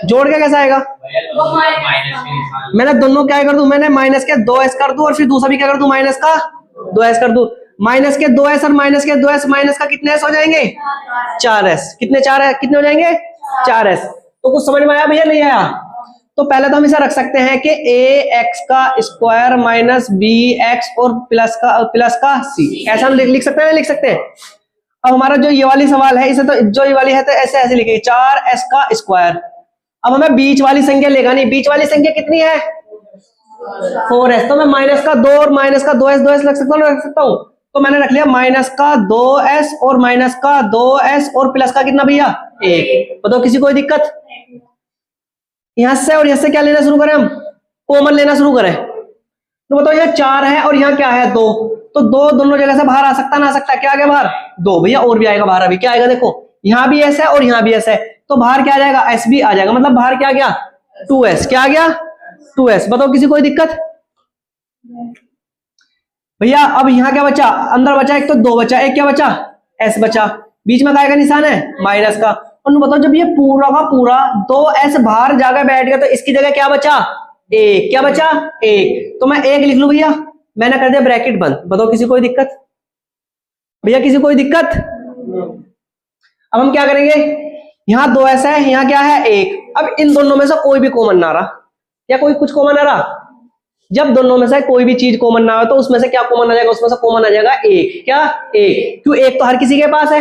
जोड़ के कैसा आएगा। मैंने दोनों क्या कर दूं, मैंने माइनस के 2s कर दूं और फिर दूसरा भी क्या कर दूं, माइनस का 2s कर दूं। माइनस के 2s और माइनस के 2s, माइनस का कितने s हो जाएंगे, 4s। कितने 4 है, कितने हो जाएंगे, 4s। तो कुछ समझ में आया भैया, नहीं आया। तो पहले तो हम इसे रख सकते हैं कि ax का स्क्वायर माइनस bx और प्लस का c, ऐसा हम लिख सकते हैं, लिख सकते हैं। अब हमारा जो ये वाली सवाल है, इसे तो जो ये वाली है तो ऐसे ऐसे लिखेगी, 4s का स्क्वायर। अब हमें बीच वाली संख्या लेगा नहीं, बीच वाली संख्या कितनी है 4s, तो मैं माइनस का 2 और माइनस का 2s लग सकता हूँ, रख सकता हूँ। तो मैंने रख लिया माइनस का 2s और माइनस का 2s और प्लस का कितना भैया 1। बताओ किसी कोई दिक्कत, यहां से और यहां से क्या लेना शुरू करें, हम कॉमन लेना शुरू करें। तो बताओ यहाँ 4 है और यहाँ क्या है 2, तो 2 दोनों जगह से बाहर आ सकता ना आ सकता, क्या आ गया बाहर 2 भैया, और भी आएगा बाहर। अभी क्या आएगा देखो, यहाँ भी s है और यहाँ भी s है, तो बाहर क्या आ जाएगा, s भी आ जाएगा। मतलब बाहर क्या आ गया 2s, क्या आ गया 2s। बताओ किसी कोई दिक्कत भैया। अब यहाँ क्या बचा, अंदर बचा एक तो 2 बचा, एक क्या बचा s बचा, बीच में काय का निशान है माइनस का। और बताओ जब ये पूरा का पूरा 2s बाहर जाकर बैठ गया तो इसकी जगह क्या बचा 1, क्या बचा 1, तो मैं 1 लिख लूं भैया, मैंने कर दिया ब्रैकेट बंद। बताओ किसी कोई दिक्कत भैया, किसी कोई दिक्कत। अब हम क्या करेंगे, यहाँ 2s है, यहाँ क्या है 1। अब इन दोनों में से कोई भी कॉमन ना रहा, या कोई कुछ कॉमन आ रहा। जब दोनों में से कोई भी चीज कॉमन ना हो तो उसमें से क्या कॉमन आ जाएगा, उसमें से कॉमन आ जाएगा 1, क्या 1, क्यों 1 तो हर किसी के पास है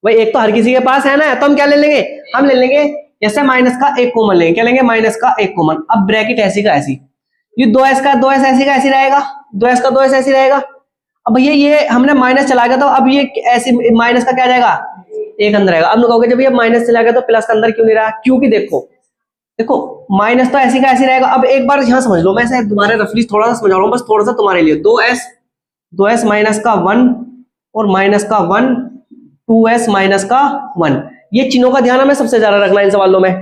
भाई, 1 तो हर किसी के पास है ना। तो हम क्या ले लेंगे, हम ले लेंगे जैसे माइनस का 1 कॉमन लेंगे, क्या लेंगे माइनस का 1 कॉमन। अब ब्रैकेट ऐसी का ऐसी, ये 2s का 2s ऐसी का ऐसी रहेगा, 2s का 2s ऐसी रहेगा। अब भैया ये हमने माइनस चला गया तो अब ये ऐसे माइनस का क्या जाएगा, एक अंदर आएगा। अब कहोगे जब ये माइनस चला गया तो प्लस का अंदर क्यों नहीं रहा, क्योंकि देखो देखो माइनस तो ऐसी का ऐसी रहेगा। अब एक बार यहाँ समझ लो, मैं ऐसे तुम्हारे रफली थोड़ा सा समझा रहा हूँ बस थोड़ा सा तुम्हारे लिए। 2s माइनस का 1 और माइनस का 1, 2s माइनस का 1, ये चिन्हों का ध्यान हमें सबसे ज्यादा रखना है इन सवालों में।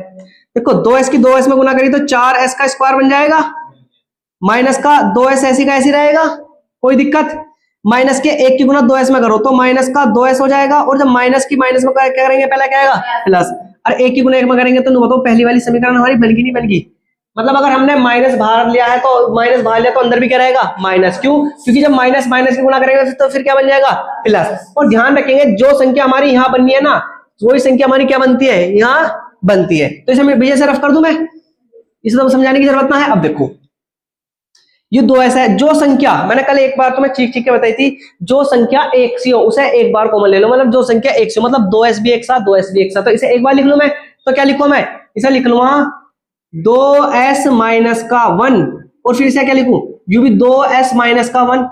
देखो 2s की 2s में गुना करी तो 4s का स्क्वायर बन जाएगा, माइनस का 2s ऐसी का ऐसी रहेगा, कोई दिक्कत। माइनस के 1 की गुना 2s में करो तो माइनस का 2s हो जाएगा, और जब माइनस की माइनस में क्या करेंगे, पहले क्या आएगा प्लस, और 1 की गुना 1 में करेंगे तो बताओ पहली वाली समीकरण हमारी बन गई नहीं बन गई। मतलब अगर हमने माइनस बाहर लिया है तो माइनस बाहर लिया तो अंदर भी क्या रहेगा माइनस, क्यों, क्योंकि जब माइनस माइनस की गुना करेंगे तो फिर क्या बन जाएगा प्लस। और ध्यान रखेंगे जो संख्या हमारी यहाँ बननी है ना, वही संख्या हमारी क्या बनती है यहाँ बनती है। तो इसे मैं भैया से रफ कर दूं, मैं इसे तो समझाने की जरूरत ना है। अब देखो ये 2s है, जो संख्या मैंने कल एक बार तो मैं चीख चीख के बताई थी, जो संख्या एक सी हो उसे एक बार कॉमन ले लो। मतलब जो संख्या एक सी हो मतलब 2s भी एक साथ 2s भी एक साथ, तो इसे एक बार लिख लूं मैं, तो क्या लिखूं मैं, इसे लिख लूंगा 2s माइनस का 1, और फिर से क्या लिखूं, यू भी 2s माइनस का 1,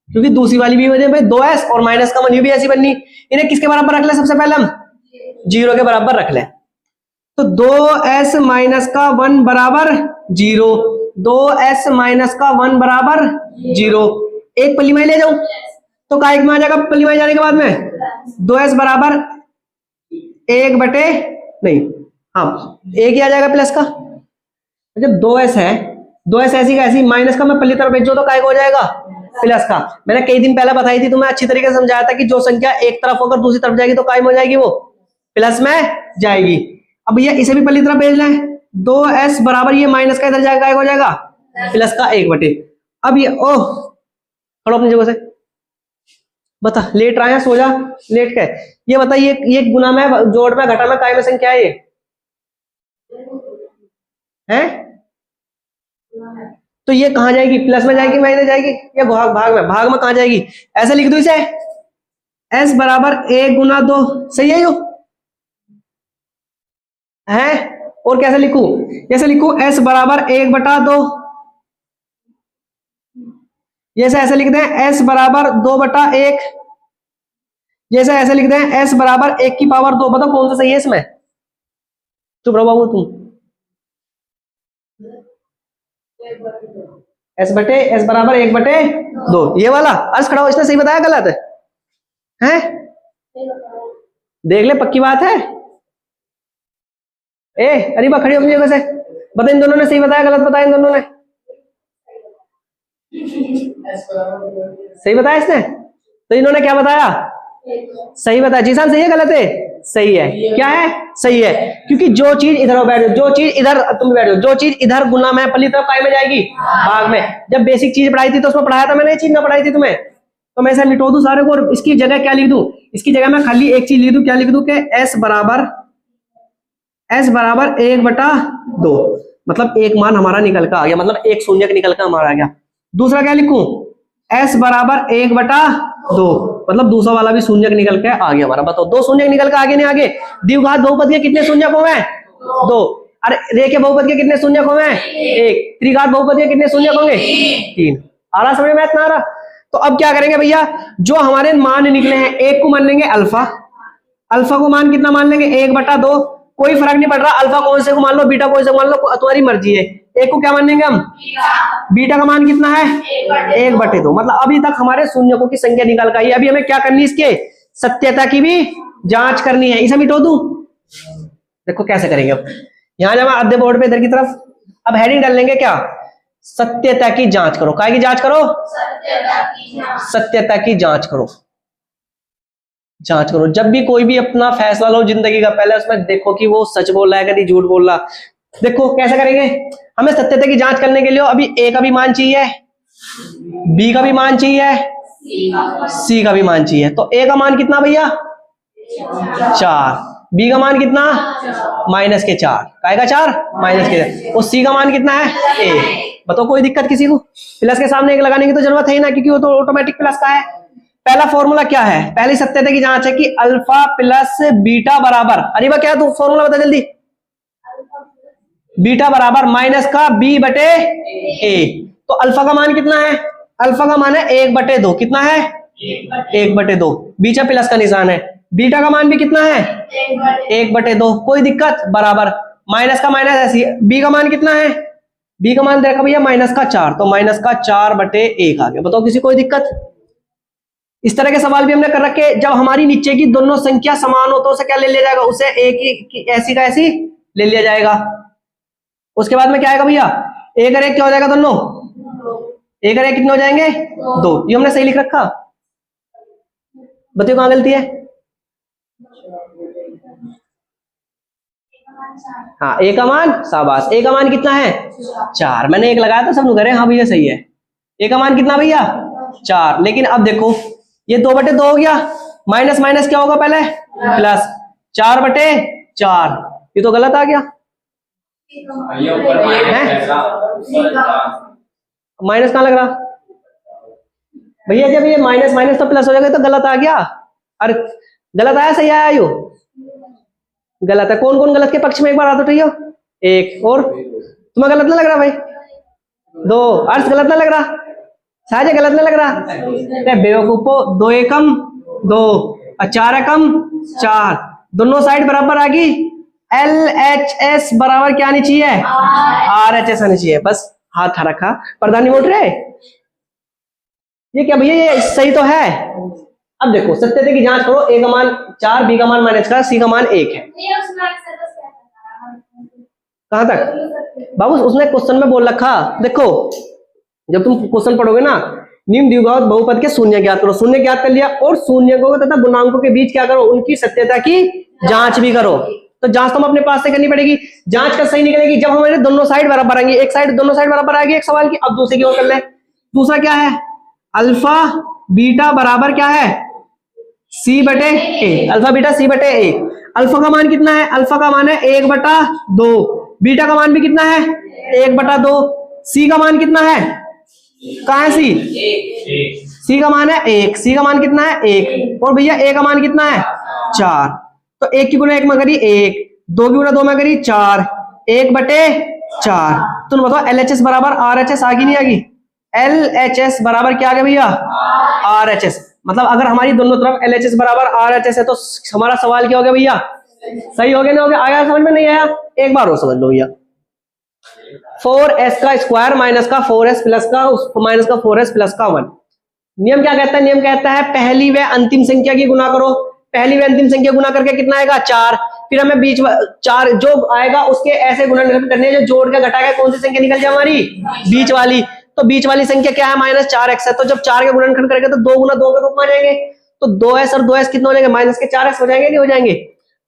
क्योंकि दूसरी वाली भी वजह भाई 2s और माइनस का 1 ये भी ऐसी बननी। इन्हें किसके बराबर रख ले, सबसे पहले हम 0 के बराबर रख ले। तो 2s माइनस का 1 बराबर 0, 2s माइनस का 1 बराबर 0। एक पल्लीमाई ले जाऊं तो का एक में आ जाएगा, पल्लीमाई जाने के बाद में 2s बराबर 1 बटे नहीं हाँ 1 ही आ जाएगा प्लस का। जब 2s है 2s ऐसी का ऐसी, माइनस का मैं पल्ली तरफ भेजो तो काय हो जाएगा प्लस का। मैंने कई दिन पहले बताई थी तुम्हें अच्छी तरीके से समझाया था कि जो संख्या एक तरफ होकर दूसरी तरफ जाएगी तो काय हो जाएगी, वो प्लस में जाएगी। अब भैया इसे भी पल्ली तरफ भेज लें, 2s बराबर ये माइनस का इधर जाएगा हो जाएगा प्लस का 1 बटे। अब ये ओह खड़ो अपनी जगह से, बता लेट रहा है, सो जा, लेट के ये बता ये गुना में जोड़ में घटा में काय में संख्या है ये है, तो ये कहां जाएगी, प्लस में जाएगी माइनस जाएगी, या भाग में कहां जाएगी। ऐसे लिख दो इसे s बराबर 1 गुना 2, सही है यो है। और कैसे लिखूं, कैसे लिखूं s बराबर 1 बटा 2, जैसे ऐसे लिख दें s बराबर 2 बटा 1, जैसे ऐसे लिख दें s बराबर 1 की पावर 2। बताओ कौन सा सही है इसमें, चुप रहो बाबू तुम। s बराबर 1 बटे 2 ये वाला अर्ज खड़ा हो, इसने सही बताया गलत है देख ले पक्की बात है। अरे बा खड़ी अपनी जगह से बता, इन दोनों ने सही बताया गलत बताया, इन दोनों ने सही बताया इसने, तो इन्होंने क्या बताया सही बताया। जीसान सही है गलत है, सही है, क्या है सही है, क्योंकि जो चीज इधर बैठ जाओ, जो चीज इधर तुम बैठ जाओ, जो चीज इधर गुना में पल्ली तरफ काय में जाएगी भाग में। जब बेसिक चीज पढ़ाई थी तो उसमें पढ़ाया था मैंने, ये चीज ना पढ़ाई थी तुम्हें, तो मैं इसे मिटो दूं सारे को और इसकी जगह क्या लिख दूं, इसकी जगह मैं खाली एक चीज लिख दूं, क्या लिख दूं कि s बराबर 1 बटा 2, मतलब एक मान हमारा निकल कर आ गया, मतलब एक शून्यक निकल कर हमारा आ गया। दूसरा क्या लिखूं, s बराबर 1 बटा 2, मतलब दूसरा वाला भी शून्यक निकल के आ गया हमारा। बताओ दो शून्यक निकल के आगे नहीं आगे। द्विघात बहुपद के कितने शून्यक होंगे, 2। अरे रेखीय बहुपद के कितने शून्यक होंगे, 1। त्रिघात बहुपद के कितने शून्यक होंगे, 3। आ रहा समझ में इतना आ रहा। तो अब क्या करेंगे भैया, जो हमारे मान निकले हैं एक को मान लेंगे अल्फा, अल्फा को मान कितना मान लेंगे 1 बटा 2, कोई फर्क नहीं पड़ रहा अल्फा कौन से को मान लो बीटा कौन से को मान लो, तुम्हारी मर्जी है। एक को क्या मान लेंगे हम बीटा का मान कितना है 1 बटे 2, मतलब अभी तक हमारे शून्यकों की संख्या निकाल कर आई। अभी हमें क्या करनी है, इसके सत्यता की भी जांच करनी है। इसे मिटो दूं, देखो कैसे करेंगे। अब यहां जब आधे बोर्ड पे इधर की तरफ अब हेडिंग डाल लेंगे क्या, सत्यता की जांच करो। काय की जांच करो, सत्यता की जांच करो, जांच करो। जब भी कोई भी अपना फैसला लो जिंदगी का, पहले उसमें देखो कि वो सच बोल रहा है कभी झूठ बोल रहा। देखो कैसे करेंगे, हमें सत्यता की जांच करने के लिए अभी a का भी मान चाहिए, b का भी मान चाहिए, c का भी मान चाहिए। तो a का मान कितना भैया 4, b का मान कितना -4, काय का 4 -4, और c का मान कितना है 1। बताओ कोई दिक्कत किसी को, प्लस के सामने 1 लगाने की तो जरूरत है ही ना, क्योंकि वो तो ऑटोमेटिक प्लस का है। पहला फॉर्मूला क्या है, पहली सत्यता की जांच है कि अल्फा प्लस बीटा बराबर, अरे क्या तू फॉर्मूला बता जल्दी, बीटा बराबर माइनस का b बटे a। तो अल्फा का मान कितना है, अल्फा का मान है 1 बटे 2, कितना है 1/2, बीच में प्लस का निशान है। बीटा का मान भी कितना है 1/2, कोई दिक्कत, बराबर माइनस का माइनस ऐसी। बी का मान कितना है, बी का मान देखा भैया -4, तो -4/1 आ गया। बताओ किसी कोई दिक्कत। इस तरह के सवाल भी हमने कर रखे। जब हमारी नीचे की दोनों संख्या समान हो तो उसे क्या ले लिया जाएगा, उसे एक ही ऐसी का ऐसी ले लिया जाएगा। उसके बाद में क्या आएगा भैया, एक और एक क्या हो जाएगा दोनों, एक और एक कितने हो जाएंगे 2। ये हमने सही लिख रखा। बताइए कहां गलती है। हाँ, ए का मान, शाबाश, ए का मान कितना है 4। मैंने 1 लगाया था, सब लोग कह रहे हैं हाँ भैया सही है। ए का मान कितना भैया 4। लेकिन अब देखो ये 2/2 हो गया, माइनस माइनस क्या होगा पहले प्लस, 4/4, ये तो गलत आ गया माइनस कहां लग रहा भैया, जब ये माइनस माइनस तो प्लस हो जाएगा तो गलत आ गया। अरे गलत आया सही आया, यो गलत है। कौन कौन गलत के पक्ष में एक बार हाथ उठाइयो, एक। और तुम्हें गलत ना लग रहा भाई, 2। अर्थ गलत ना लग रहा, साझे गलत ना लग रहा, बेवकूफो। 2 एकम 2 और 4 एकम 4, दोनों साइड बराबर आ गई। LHS बराबर क्या आनी चाहिए, RHS आनी चाहिए। बस हाथ रखा, प्रधान नहीं बोल रहे। ये क्या भैया, ये सही तो है। अब देखो सत्यता की जांच करो, ए का मान 4, बी का मान -4, सी का मान 1 है। कहां तक बाबू, उसने क्वेश्चन में बोल रखा, देखो जब तुम क्वेश्चन पढ़ोगे ना, निम्न द्विघात बहुपद के शून्य ज्ञात करो। शून्य ज्ञात कर लिया और शून्यकों तथा गुणांकों के बीच क्या करो, उनकी सत्यता की जांच भी करो। तो जांच तो हम अपने पास से करनी पड़ेगी। जांच का सही निकलेगी जब हमारे दोनों साइड बराबर आएंगे। एक साइड, दोनों साइड बराबर आएगी एक सवाल की। अब दूसरे की ओर कर ले। दूसरा क्या है, अल्फा बीटा बराबर क्या है C/A। Alpha beta C/A। Alpha का मान कितना है, अल्फा का मान है 1/2, बीटा का मान भी कितना है 1/2, सी का मान कितना है, कहां है सी का मान है 1, सी का मान कितना है 1, और भैया ए का मान कितना है 4। तो 1 की गुना 1 में करी 1, 2 की गुना 2 में करी 4, 1/4। तुम बताओ LHS बराबर RHS आ गई नहीं आ गई। LHS बराबर क्या आ गया भैया RHS। मतलब अगर हमारी दोनों तरफ LHS बराबर RHS है तो हमारा सवाल क्या हो गया भैया, सही हो गया ना हो गया। आया समझ में, नहीं आया एक बार और समझ लो भैया। 4s का स्क्वायर माइनस का 4s प्लस का माइनस का 4s प्लस का 1। नियम क्या कहता है, नियम कहता है पहली व अंतिम संख्या की गुना करो। पहली व अंतिम संख्या गुना करके कितना आएगा 4, फिर हमें बीच 4 जो आएगा उसके ऐसे गुणनखंड करने हैं जो जोड़ के घटाएगा कौन सी संख्या निकल जाए हमारी बीच वाली। तो बीच वाली संख्या क्या है -4x है। तो जब 4 के गुणनखंड करेंगे तो 2 गुना 2 के रूप में आ जाएंगे। तो 2s और 2s कितने हो जाएंगे, माइनस के 4s हो जाएंगे, नहीं हो जाएंगे।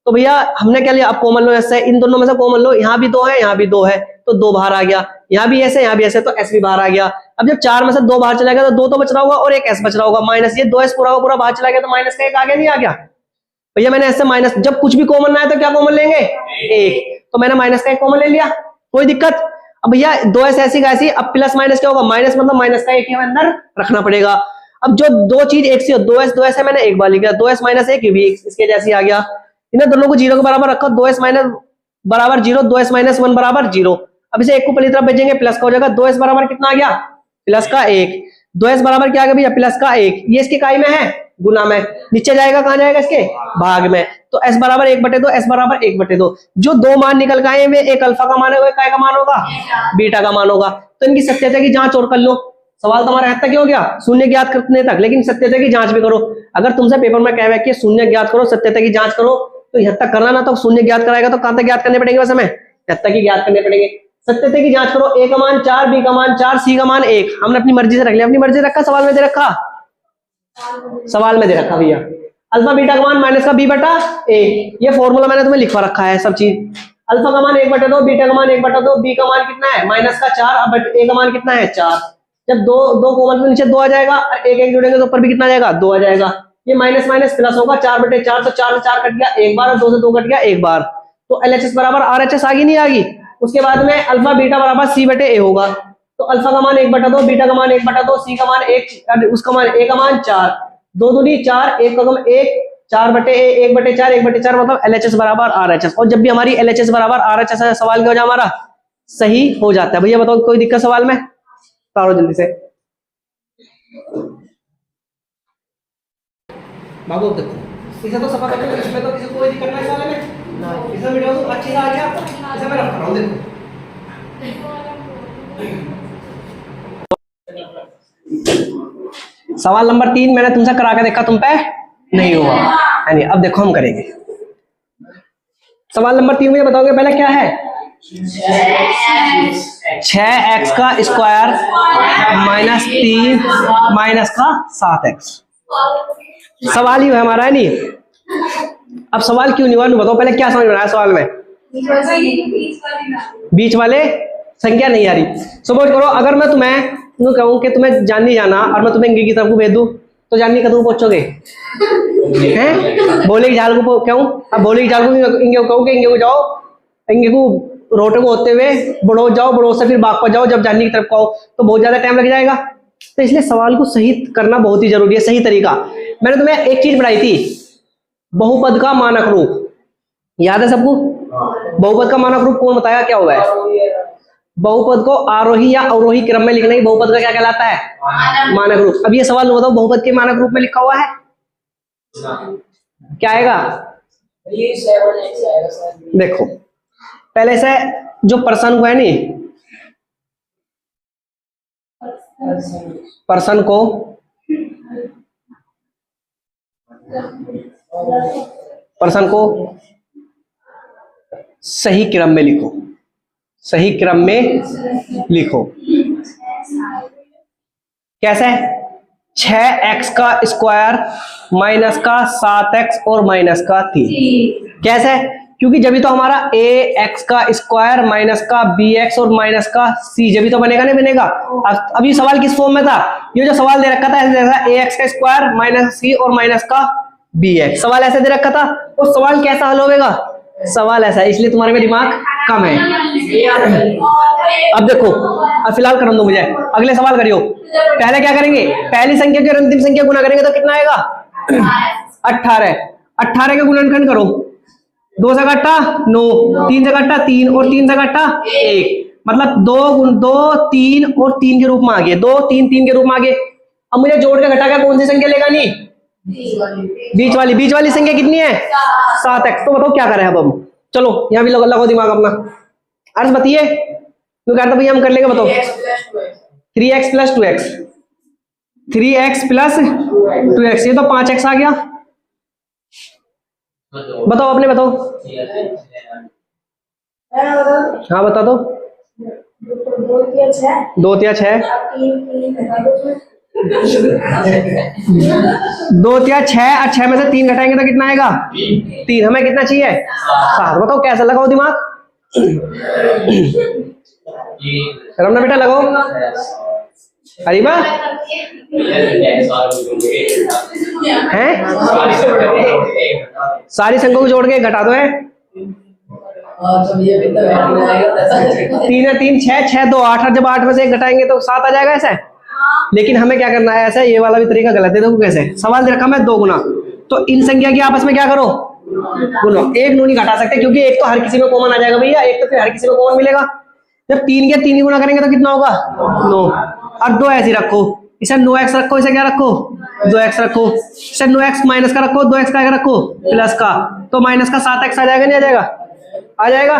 तो भैया हमने क्या लिया, अब कॉमन लो ऐसे, इन दोनों में से कॉमन लो। यहाँ भी 2 है, यहाँ भी 2 है, तो 2 बाहर आ गया। यहाँ भी ऐसे, यहाँ भी ऐसे, तो s भी बाहर आ गया। अब जब 4 में से 2 बाहर चला गया तो 2 तो बच रहा होगा और एक s बच रहा होगा। माइनस ये 2s पूरा पूरा बाहर चला गया तो माइनस का 1 आ गया, नहीं आ गया भैया। मैंने ऐसे माइनस, जब कुछ भी कॉमन ना आए तो क्या कॉमन लेंगे 1, तो मैंने माइनस का 1 कॉमन ले लिया, कोई दिक्कत। अब भैया 2s ऐसी का ऐसी, अब प्लस माइनस क्या होगा, माइनस मतलब माइनस का 1 हमें अंदर रखना पड़ेगा। अब जो दो चीज एक सी हो, 2s है, मैंने एक बार लिखा 2s - 1 भी इसके जैसी आ गया। इन दोनों को 0 के बराबर रखो, 2s - बराबर 0, 2s - 1 बराबर 0। अब इसे 1 को पहली तरफ भेजेंगे, प्लस का हो जाएगा। 2s बराबर कितना आ गया, प्लस का 1। 2s बराबर क्या आ गया भैया, प्लस का 1। ये इसके काय में है, गुना में, नीचे जाएगा कहां जाएगा, इसके भाग में। तो s बराबर 1/2, s बराबर 1/2। जो दो मान निकल गए हैं वे एक अल्फा का मान है, काय का मान होगा, बीटा का मान होगा। तो इनकी सत्यता की जांच और कर लो। सवाल तुम्हारा हद तक ही हो गया, शून्य ज्ञात करने तक, लेकिन सत्यता की जांच भी करो। अगर तुमसे पेपर में कह कि शून्य ज्ञात करो, सत्यता की जांच करो, तो हद तक करना ना, तो शून्य ज्ञात कराएगा तो कहां तक ज्ञात करने पड़ेंगे, वैसे हमें हद तक ही ज्ञात करने पड़ेंगे। सत्यता की जांच करो, ए का मान 4, बी का मान 4, सी का मान 1। हमने अपनी मर्जी से रख लिया, अपनी मर्जी से रखा, सवाल में दे रखा, सवाल में दे रखा भैया। अल्फा बीटा का मान माइनस का b/a, ये फॉर्मूला मैंने तुम्हें लिखवा रखा है सब चीज। अल्फा का मान 1/2, बीटा का मान 1/2, बी का मान कितना है माइनस का 4, अब ए का मान कितना है 4। जब दो कॉमन में नीचे 2 आ जाएगा और एक एक जुड़ेंगे तो ऊपर भी कितना आ जाएगा 2 आ जाएगा। ये माइनस माइनस प्लस होगा, 4/4, तो 4 से 4 कट गया एक बार और 2 से 2 कट गया एक बार। तो LHS बराबर RHS आ गई, नहीं आ गई। उसके बाद में अल्फा बीटा बराबर C/A होगा। तो अल्फा का मान 1/2, बीटा का मान 1/2, सी का मान 1, उसका मान ए का मान 4, 2 दूनी 4, 1 का 1, 4/a, 1/4, 1/4 मतलब LHS बराबर RHS। और जब भी हमारी LHS बराबर RHS है, सवाल क्या हो जाए हमारा सही हो जाता है। भैया बताओ कोई दिक्कत सवाल में, तारो जल्दी से। बाबू देखो इसे तो सफा करके इसमें तो किसी कोई दिक्कत नहीं साले में इसे वीडियो तो अच्छी से आ गया इसे मैं रख रहा हूँ देखो सवाल नंबर 3 मैंने तुमसे करा के देखा तुम पे नहीं हुआ है नहीं। अब देखो हम करेंगे सवाल नंबर 3 मुझे बताओगे पहले क्या है 6x का स्क्वायर माइनस 3 माइनस का 7x सवाल ही है हमारा है नहीं। अब सवाल क्यों नहीं हुआ बताओ पहले क्या समझ में आया सवाल में बीच वाले संख्या नहीं आ रही। सपोज करो अगर मैं तुम्हें कहूं कि तुम्हें जाननी जाना और मैं तुम्हें इंगे की तरफ को भेज दूं तो जाननी कदम पहुंचोगे हैं बोले की झाल को कहूं अब बोले की झाल को इंगे को कहूं कि इंगे को जाओ इंगे को रोटे को होते हुए बड़ोज जाओ बड़ोज से फिर बाग पर जाओ जब जाननी की तरफ को आओ तो बहुत ज्यादा टाइम लग जाएगा। तो इसलिए सवाल को सही करना बहुत ही जरूरी है सही तरीका। मैंने तुम्हें एक चीज पढ़ाई थी बहुपद का मानक रूप याद है सबको बहुपद का मानक रूप कौन बताया क्या हुआ है बहुपद को आरोही या अवरोही क्रम में लिखना ही बहुपद का क्या कहलाता है मानक रूप। अब ये सवाल बताओ बहुपद के मानक रूप में लिखा हुआ है क्या आएगा देखो पहले से जो पर्सन को है नी पर्सन को सही क्रम में लिखो सही क्रम में लिखो कैसे 6x का स्क्वायर माइनस का 7x और माइनस का 3 कैसे क्योंकि जब तो हमारा ax का स्क्वायर माइनस का bx और माइनस का c जब तो बनेगा नहीं बनेगा। अब ये सवाल किस फॉर्म में था ये जो सवाल दे रखा था ऐसे जैसा ax का स्क्वायर माइनस c और माइनस का bx सवाल ऐसे दे रखा था और सवाल कैसा हल होगा सवाल ऐसा इसलिए तुम्हारे में दिमाग कम है। अब देखो अब फिलहाल कर दो मुझे अगले सवाल करियो पहले क्या करेंगे पहली संख्या की अंतिम संख्या गुना करेंगे तो कितना आएगा 18 का गुणनखंड करो 2 से घटा 9 3 से घटा 3 और 3 से घटा 1 मतलब 2 3 और 3 के रूप में आ गए 2 3 3 के रूप में आ गए। अब मुझे जोड़ के घटा के कौन सी संख्या लेगा नहीं बीच वाली संख्या कितनी है 7x। तो बताओ क्या करें अब हम चलो यहाँ भी लगो दिमाग अपना अर्ज बताइए तो कहता भैया हम कर लेंगे बताओ 3x plus 2x 3x plus 2x ये तो 5x आ गया बताओ अपने बताओ हाँ बता दो 2 तिया 6 2 तिया 6 और 6 में से 3 घटाएंगे तो कितना आएगा 3 हमें कितना चाहिए 7 बताओ कैसा लगाओ दिमाग रमना बेटा लगाओ अरीबा हैं सारी संख्या को जोड़ के घटा दो है 3 है 3 6 2 8 जब 8 में से 1 घटाएंगे तो 7 आ जाएगा ऐसा। लेकिन हमें क्या करना है ऐसा ये वाला भी तरीका गलत है देखो कैसे सवाल दे रखा है 2 गुना तो इन संख्या की आपस में क्या करो गुनो 1 नहीं घटा सकते क्योंकि 1 तो हर किसी में कॉमन आ जाएगा भैया 1 तो फिर हर किसी में कॉमन मिलेगा। जब 3 के 3 गुना करेंगे तो कितना होगा 9 और 2 ऐसे रखो इसे 9x रखो इसे क्या रखो 2x रखो इसे 9x माइनस का रखो 2x का रखो प्लस का तो माइनस का 7x आ जाएगा नहीं आ जाएगा।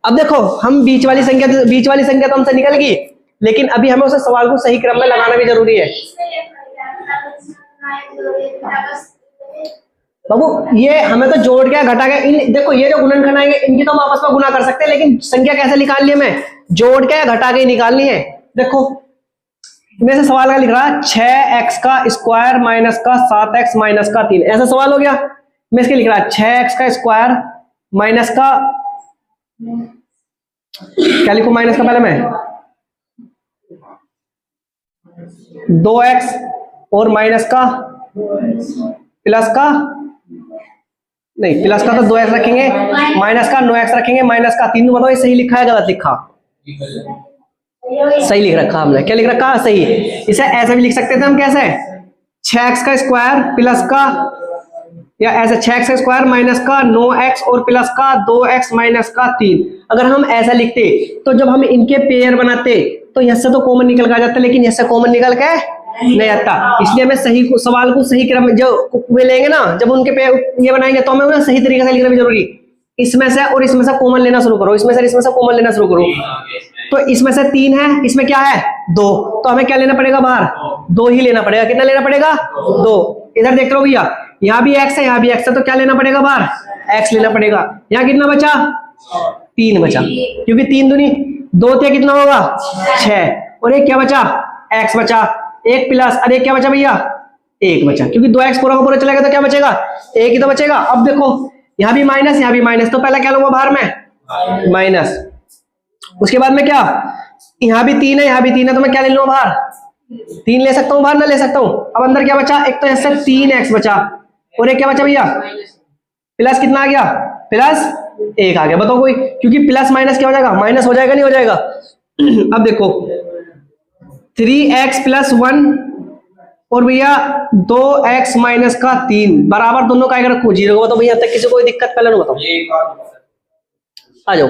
अब देखो हम बीच वाली संख्या तो हमसे निकल गई लेकिन अभी हमें उसे सवाल को सही क्रम में लगाना भी जरूरी है। बाबू ये हमें तो जोड़ के घटा के इन देखो ये जो गुणनखंड आएंगे इनकी तो हम आपस में गुना कर सकते हैं लेकिन संख्या कैसे निकालनी है हमें जोड़ के घटा के निकालनी है। देखो मैं से सवाल का लिख रहा 6x का स्क्वायर माइनस का 7x माइनस का 3 ऐसा सवाल हो गया। मैं इसके लिख रहा 6x का स्क्वायर माइनस का क्या लिखूं माइनस का पहले मैं 2x और माइनस का प्लस का नहीं प्लस का तो 2x रखेंगे माइनस का 9x रखेंगे माइनस का 3 बताओ ये सही लिखा है गलत लिखा सही लिख रखा हमने क्या लिख रखा सही। इसे ऐसे भी लिख सकते थे हम कैसे 6x का स्क्वायर प्लस का या ऐसे 6x का स्क्वायर माइनस का 9x और प्लस का 2x माइनस का 3 अगर हम ऐसा लिखते तो जब हम इनके पेयर बनाते तो यहाँ से तो कॉमन निकल के आ जाता लेकिन यहाँ से कॉमन निकल के नहीं आता, इसलिए हमें सही सवाल को सही क्रम में जो वे लेंगे ना, जब उनके पे ये बनाएंगे तो हमें उन्हें सही तरीके से लिखना भी जरूरी। इसमें से और इसमें से कॉमन लेना शुरू करो, इसमें से कॉमन लेना शुरू करो। तो इसमें से 3 है, इसमें क्या है 2, तो हमें क्या लेना पड़ेगा बाहर 2 ही लेना पड़ेगा। कितना लेना पड़ेगा 2। इधर देख लो भैया, यहाँ भी x है यहाँ भी x है, तो क्या लेना पड़ेगा बाहर x लेना पड़ेगा। यहाँ कितना बचा 3 बचा, क्योंकि 3 दूनी 2 थे, कितना होगा 6, और एक क्या बचा x बचा, एक प्लस, अरे क्या बचा भैया 1 बचा, क्योंकि 2x पूरा का पूरा चला गया तो क्या बचेगा 1 ही तो बचेगा। अब देखो यहाँ भी माइनस, तो पहले क्या लूंगा बाहर में माइनस, उसके बाद में क्या यहाँ भी 3 है यहाँ भी 3 है, तो मैं क्या ले लूंगा बाहर 3 ले सकता हूँ, बाहर ना ले सकता हूँ। अब अंदर क्या बचा, एक तो ऐसे 3x बचा और एक क्या बचा भैया प्लस, कितना आ गया प्लस 1 आ गया। बताओ कोई, क्योंकि प्लस माइनस क्या हो जाएगा माइनस हो जाएगा, नहीं हो जाएगा। अब देखो 3x + 1 और भैया 2x - का 3 बराबर, दोनों का रखो 0 को। तो भैया तक किसी कोई दिक्कत पहले ना बताओ, आ जाओ।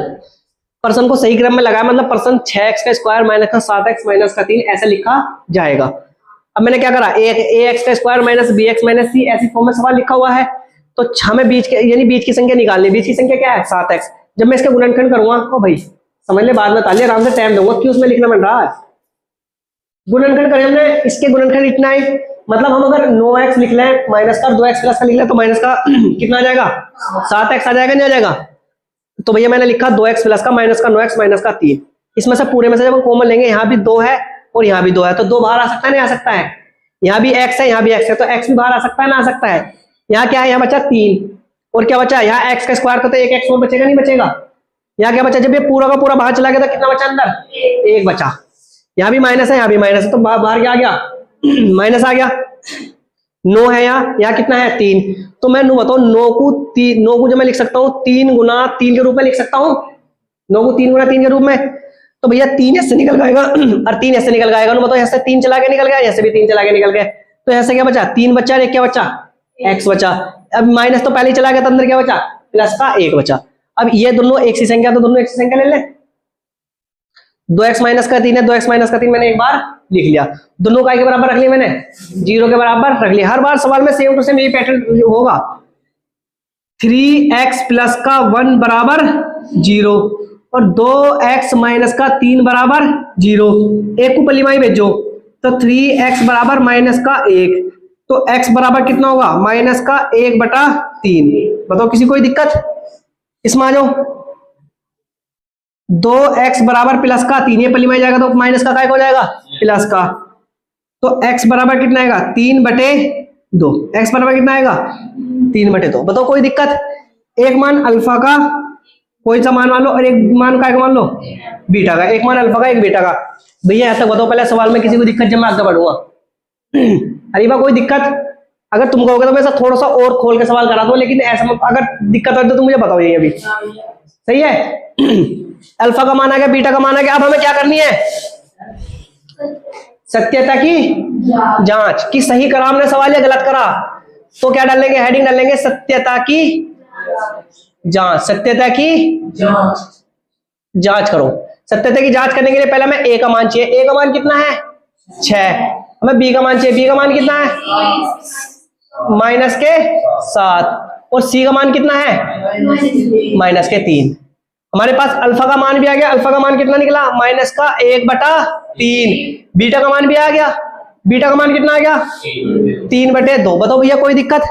पर्सन को सही क्रम में लगाया, मतलब पर्सन 6x² - का 7x - का 3 ऐसे लिखा जाएगा। अब मैंने क्या करा, ax² - bx - c ऐसी फॉर्म में सवाल लिखा हुआ है, तो हमें बीच के यानी बीच की संख्या निकालनी। बीच की संख्या क्या है 7x। जब मैं इसका गुणनखंड करूंगा तो भाई समझ ले, बाद में ताली आराम से टाइम दूंगा, क्यों उसमें लिखना पड़ रहा है। गुणनखंड करें हमने, इसके गुणनखंड इतना है, मतलब हम अगर 9x लिख लें माइनस का 2x प्लस का लिख लें तो माइनस का कितना आ जाएगा 7x आ जाएगा, नहीं आ जाएगा। तो भैया मैंने लिखा 2x प्लस का माइनस का 9x माइनस का 3। इसमें से पूरे में से जब हम कॉमन लेंगे, यहाँ भी 2 है और यहाँ भी 2 है, तो 2 बाहर आ सकता है, नहीं आ सकता है। यहाँ भी x है यहाँ भी x है, तो x भी बाहर आ सकता है, ना आ सकता है। यहाँ क्या है, यहाँ बचा 3 और क्या बचा, यहाँ x का स्क्वायर करते 1x और बचेगा, नहीं बचेगा। यहाँ क्या बचा, जब ये पूरा का पूरा बाहर चला गया तो कितना बचा अंदर 1 बचा। यहाँ भी माइनस है यहाँ भी माइनस है, तो बाहर क्या आ गया माइनस आ गया। 9 है यहाँ कितना है 3, तो मैं 9 बताऊँ 9 को जो मैं लिख सकता हूँ 3 × 3 के रूप में लिख सकता हूँ, 9 को 3 × 3 के रूप में। तो भैया 3 ऐसे निकल जाएगा और 3 ऐसे निकल जाएगा। बताओ यहाँ से 3 चला के निकल गया, यहाँ से भी 3 चला के निकल गया, तो यहाँ से क्या बचा 3 बचा और एक क्या बचा x बचा। अब माइनस तो पहले ही चला गया, तो अंदर क्या बचा प्लस का 1 बचा। अब ये दोनों एक सी संख्या, तो दोनों एक सी संख्या ले ले। 2x - का 3 है, 2x - का 3 मैंने एक बार लिख लिया, दोनों का के बराबर रख लिया मैंने, 0 के बराबर रख लिया। हर बार सवाल में सेम टू सेम यही पैटर्न होगा। 3x + का 1 बराबर 0 और 2x - का 3 बराबर 0। एक को पलीमाई भेजो, तो 3x बराबर माइनस का 1, तो x बराबर कितना होगा -1/3। बताओ किसी कोई दिक्कत, इसमें आ जाओ। 2x बराबर प्लस का 3, ये पली में जाएगा तो माइनस का काय हो जाएगा प्लस का, तो x बराबर कितना आएगा 3/2। x बराबर कितना आएगा 3/2। बताओ कोई दिक्कत। एक मान अल्फा का कोई सा मान लो और एक मान काय का मान लो बीटा का, एक मान अल्फा का एक बीटा का। भैया ऐसा बताओ पहले सवाल में किसी को दिक्कत, जब मैं आगे बढ़ूंगा। अरीबा कोई दिक्कत, अगर तुम कहोगे तो मैं थोड़ा सा और खोल के सवाल करा दूं, लेकिन ऐसा अगर दिक्कत हो तो तुम मुझे बताओ। ये अभी सही है। अल्फा का मान आ गया, बीटा का मान आ गया। अब हमें क्या करनी है, सत्यता की जांच कि सही करा हमने सवाल या गलत करा। तो क्या डालेंगे, हेडिंग डालेंगे सत्यता की जांच। सत्यता की जांच करो। सत्यता की जांच करने के लिए पहले हमें a का मान चाहिए। a का मान कितना है 6। हमें b का मान चाहिए। b का मान कितना है -7 और c का मान कितना है -3। हमारे पास अल्फा का मान भी आ गया। अल्फा का मान कितना निकला -1/3। बीटा का मान भी आ गया। बीटा का मान कितना आ गया 3/2। बताओ भैया कोई दिक्कत।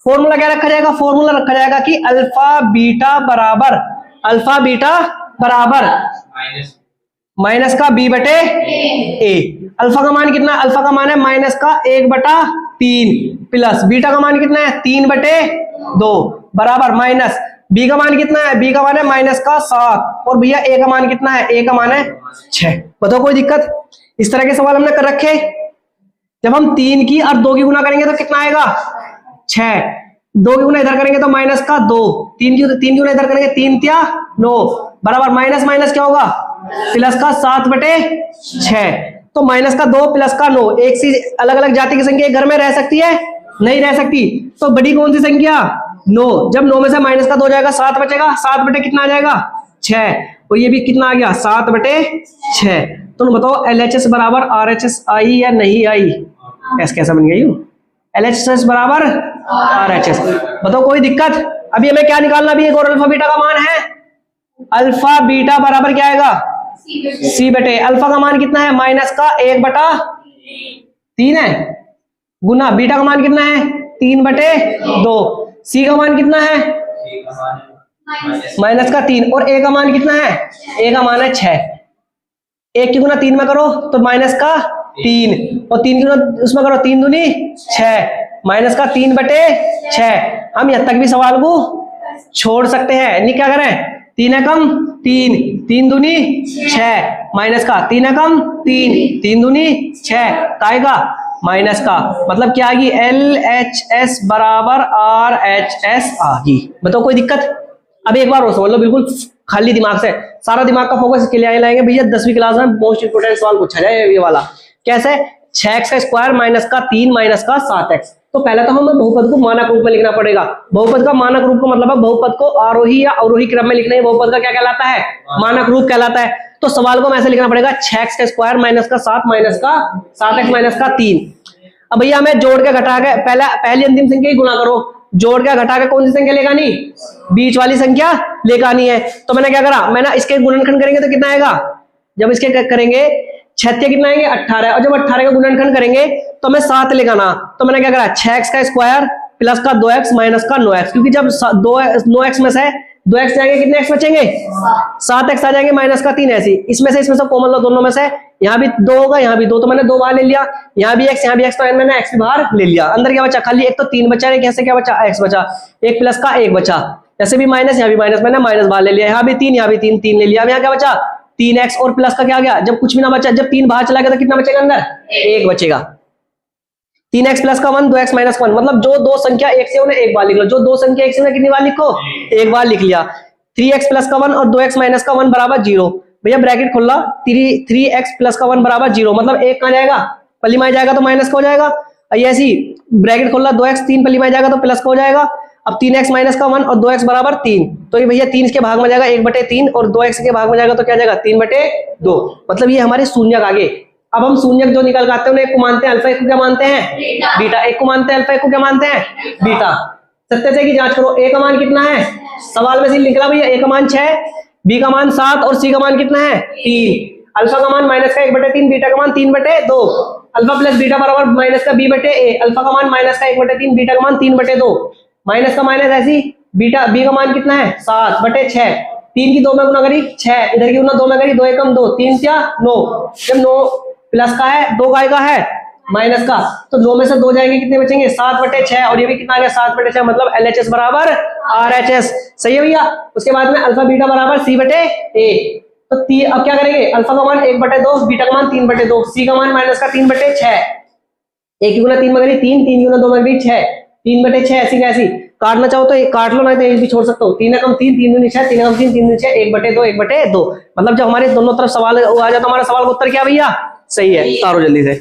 फॉर्मूला क्या रखा जाएगा, फॉर्मूला रखा जाएगा कि अल्फा बीटा बराबर माइनस का b/a। अल्फा का मान कितना, अल्फा का मान है -1/3 प्लस बीटा का मान कितना है 3/2 बराबर माइनस बी का मान कितना है, बी का मान है -7 और भैया ए का मान कितना है, ए का मान है 6। बताओ कोई दिक्कत। इस तरह के सवाल हमने कर रखे। जब हम 3 की और 2 की गुना करेंगे तो कितना आएगा 6। 2 की गुना इधर करेंगे तो -2। 3 की गुना इधर करेंगे 3 × 9 बराबर माइनस क्या होगा प्लस का 7/6। तो -2 प्लस का 9, एक सी अलग अलग जाति की संख्या घर में रह सकती है, नहीं रह सकती। तो बड़ी कौन सी संख्या 9। जब 9 में से -2 जाएगा 7 बचेगा। 7 बटे कितना आ जाएगा 6 और ये भी कितना आ गया 7/6। तो बताओ LHS बराबर RHS आई या नहीं आई। एस कैसा बन गया यू, LHS बराबर RHS। बताओ कोई दिक्कत? अभी हमें क्या निकालना भी है, और अल्फा बीटा का मान है, अल्फा बीटा बराबर क्या आएगा, C बटे अल्फा का मान कितना है, माइनस का 1/3 है, गुना बीटा का मान कितना है 3/2, C का मान कितना है माइनस का 3, और A का मान कितना है, A का मान है 6। 1 की गुना 3 में करो तो माइनस का 3, और 3 की गुना उसमें करो 3 दूनी 6, माइनस का 3/6। हम यहां तक भी सवाल को छोड़ सकते हैं, नहीं क्या करें, 3 है कम 3, 3 दूनी 6, माइनस का 3 है कम 3, 3 दूनी 6, काय का माइनस का, मतलब क्या आ गई, LHS बराबर RHS आ गई। बताओ कोई दिक्कत? अब एक बार और समझ लो बिल्कुल खाली दिमाग से, सारा दिमाग का फोकस इसके लिए लाएंगे भैया, 10वीं क्लास में मोस्ट इंपोर्टेंट सवाल पूछा जाए ये वाला। कैसे, 6x का स्क्वायर माइनस का 3 माइनस का 7x। तो पहले तो हमें बहुपद को मानक रूप में लिखना पड़ेगा। बहुपद का मानक रूप का मतलब है बहुपद को आरोही या अवरोही क्रम में लिखना है, बहुपद का क्या कहलाता है, मानक रूप कहलाता है। तो सवाल को ऐसे लिखना पड़ेगा, 6x का स्क्वायर माइनस का 7 माइनस का 7x माइनस का 3। अब भैया हमें जोड़ के घटा के पहली अंतिम संख्या ही गुणा करो, जोड़ के घटा के कौन सी संख्या लेकर आनी, बीच वाली संख्या लेकर आनी है। तो मैंने क्या करा, मैंने इसके गुणनखंड करेंगे तो कितना आएगा, जब इसके करेंगे 6 कितना आएंगे 18, और जब 18 का गुणनखंड करेंगे तो हमें 7 लेकर आना। तो मैंने क्या करा, 6x का स्क्वायर प्लस का 2x माइनस का 9x, क्योंकि जब 9x में से 2x जाएंगे कितने x बचेंगे, 7x आ जाएंगे माइनस का 3 ऐसी, इसमें से कॉमन लो दोनों में से, यहाँ भी 2 होगा यहाँ भी 2, तो मैंने 2 बाहर ले लिया, यहाँ भी x तो मैंने x बाहर ले लिया। अंदर क्या बचा, खाली एक तो 3 बचा, एक ऐसे क्या बचा x बचा, 1 प्लस का 1 बचा, जैसे भी माइनस यहाँ भी माइनस, मैंने माइनस बाहर ले लिया, यहाँ भी 3 यहाँ भी 3 ले लिया। अब यहाँ क्या बचा 3x और प्लस का क्या गया, जब कुछ भी ना बचा, जब 3 बाहर चला गया तो कितना बचेगा अंदर, 1 बचेगा। 3x प्लस का 1 2x माइनस 1, मतलब जो दो संख्या एक से उन्हें एक बार लिख लो, जो दो संख्या एक से उन्हें कितनी बार लिखो, एक बार लिख लिया। 3x प्लस का 1 और 2x माइनस का 1 बराबर 0। भैया ब्रैकेट खोला, 3x प्लस का 1 बराबर 0, मतलब 1 कहां जाएगा, पल्ली में जाएगा तो माइनस का हो जाएगा। ऐसी ब्रैकेट खोला, 2x 3 पल्ली में जाएगा तो प्लस का हो जाएगा। अब 3x माइनस का 1 और 2x बराबर 3, तो ये भैया 3 के भाग में जाएगा 1/3, और 2x के भाग में जाएगा तो क्या जाएगा 3/2, मतलब ये हमारे शून्यक आगे। अब हम शून्यक जो निकल के आते हैं, एक को मानते हैं अल्फा, एक को क्या मानते हैं बीटा, एक को मानते हैं अल्फा, एक को क्या मानते हैं बीटा। सत्य से की जांच करो, ए का मान कितना है, सवाल में से निकला भैया, ए का मान 6, बी का मान 7 और सी का मान कितना है 3। अल्फा का मान माइनस का 1/3, बीटा का मान 3/2, अल्फा प्लस बीटा बराबर माइनस का b/a, अल्फा का मान माइनस का 1/3, बीटा का मान 3/2, माइनस का माइनस ऐसी, बीटा बी का मान कितना है 7/6, 3 की 2 में गुना करी 6, इधर की गुना 2 में करी, 2 एकम 2, 3 क्या 9, जब 9 प्लस का है 2 का है माइनस का, तो 9 में से 2 जाएंगे कितने बचेंगे 7/6, और ये भी कितना आ गया 7/6, मतलब LHS बराबर RHS। सही है भैया। उसके बाद में अल्फा बीटा बराबर C/A। तो अब क्या करेंगे, अल्फा का मान 1/2, बीटा का मान 3/2, सी का मान माइनस का 3/6, 1 की गुना 3 में करी 3, 3 की गुना 2 में करी 6, 3/6 ऐसी कैसी, काटना चाहो तो काट लो, नहीं तो ये भी छोड़ सकते हो। 3 कम 3, 3 दूनी 6, 3 कम 3, 3 दूनी 6, 1/2 1/2, मतलब जब हमारे दोनों तरफ सवाल आ जाए तो हमारा सवाल का उत्तर क्या भैया सही है। तारो जल्दी से।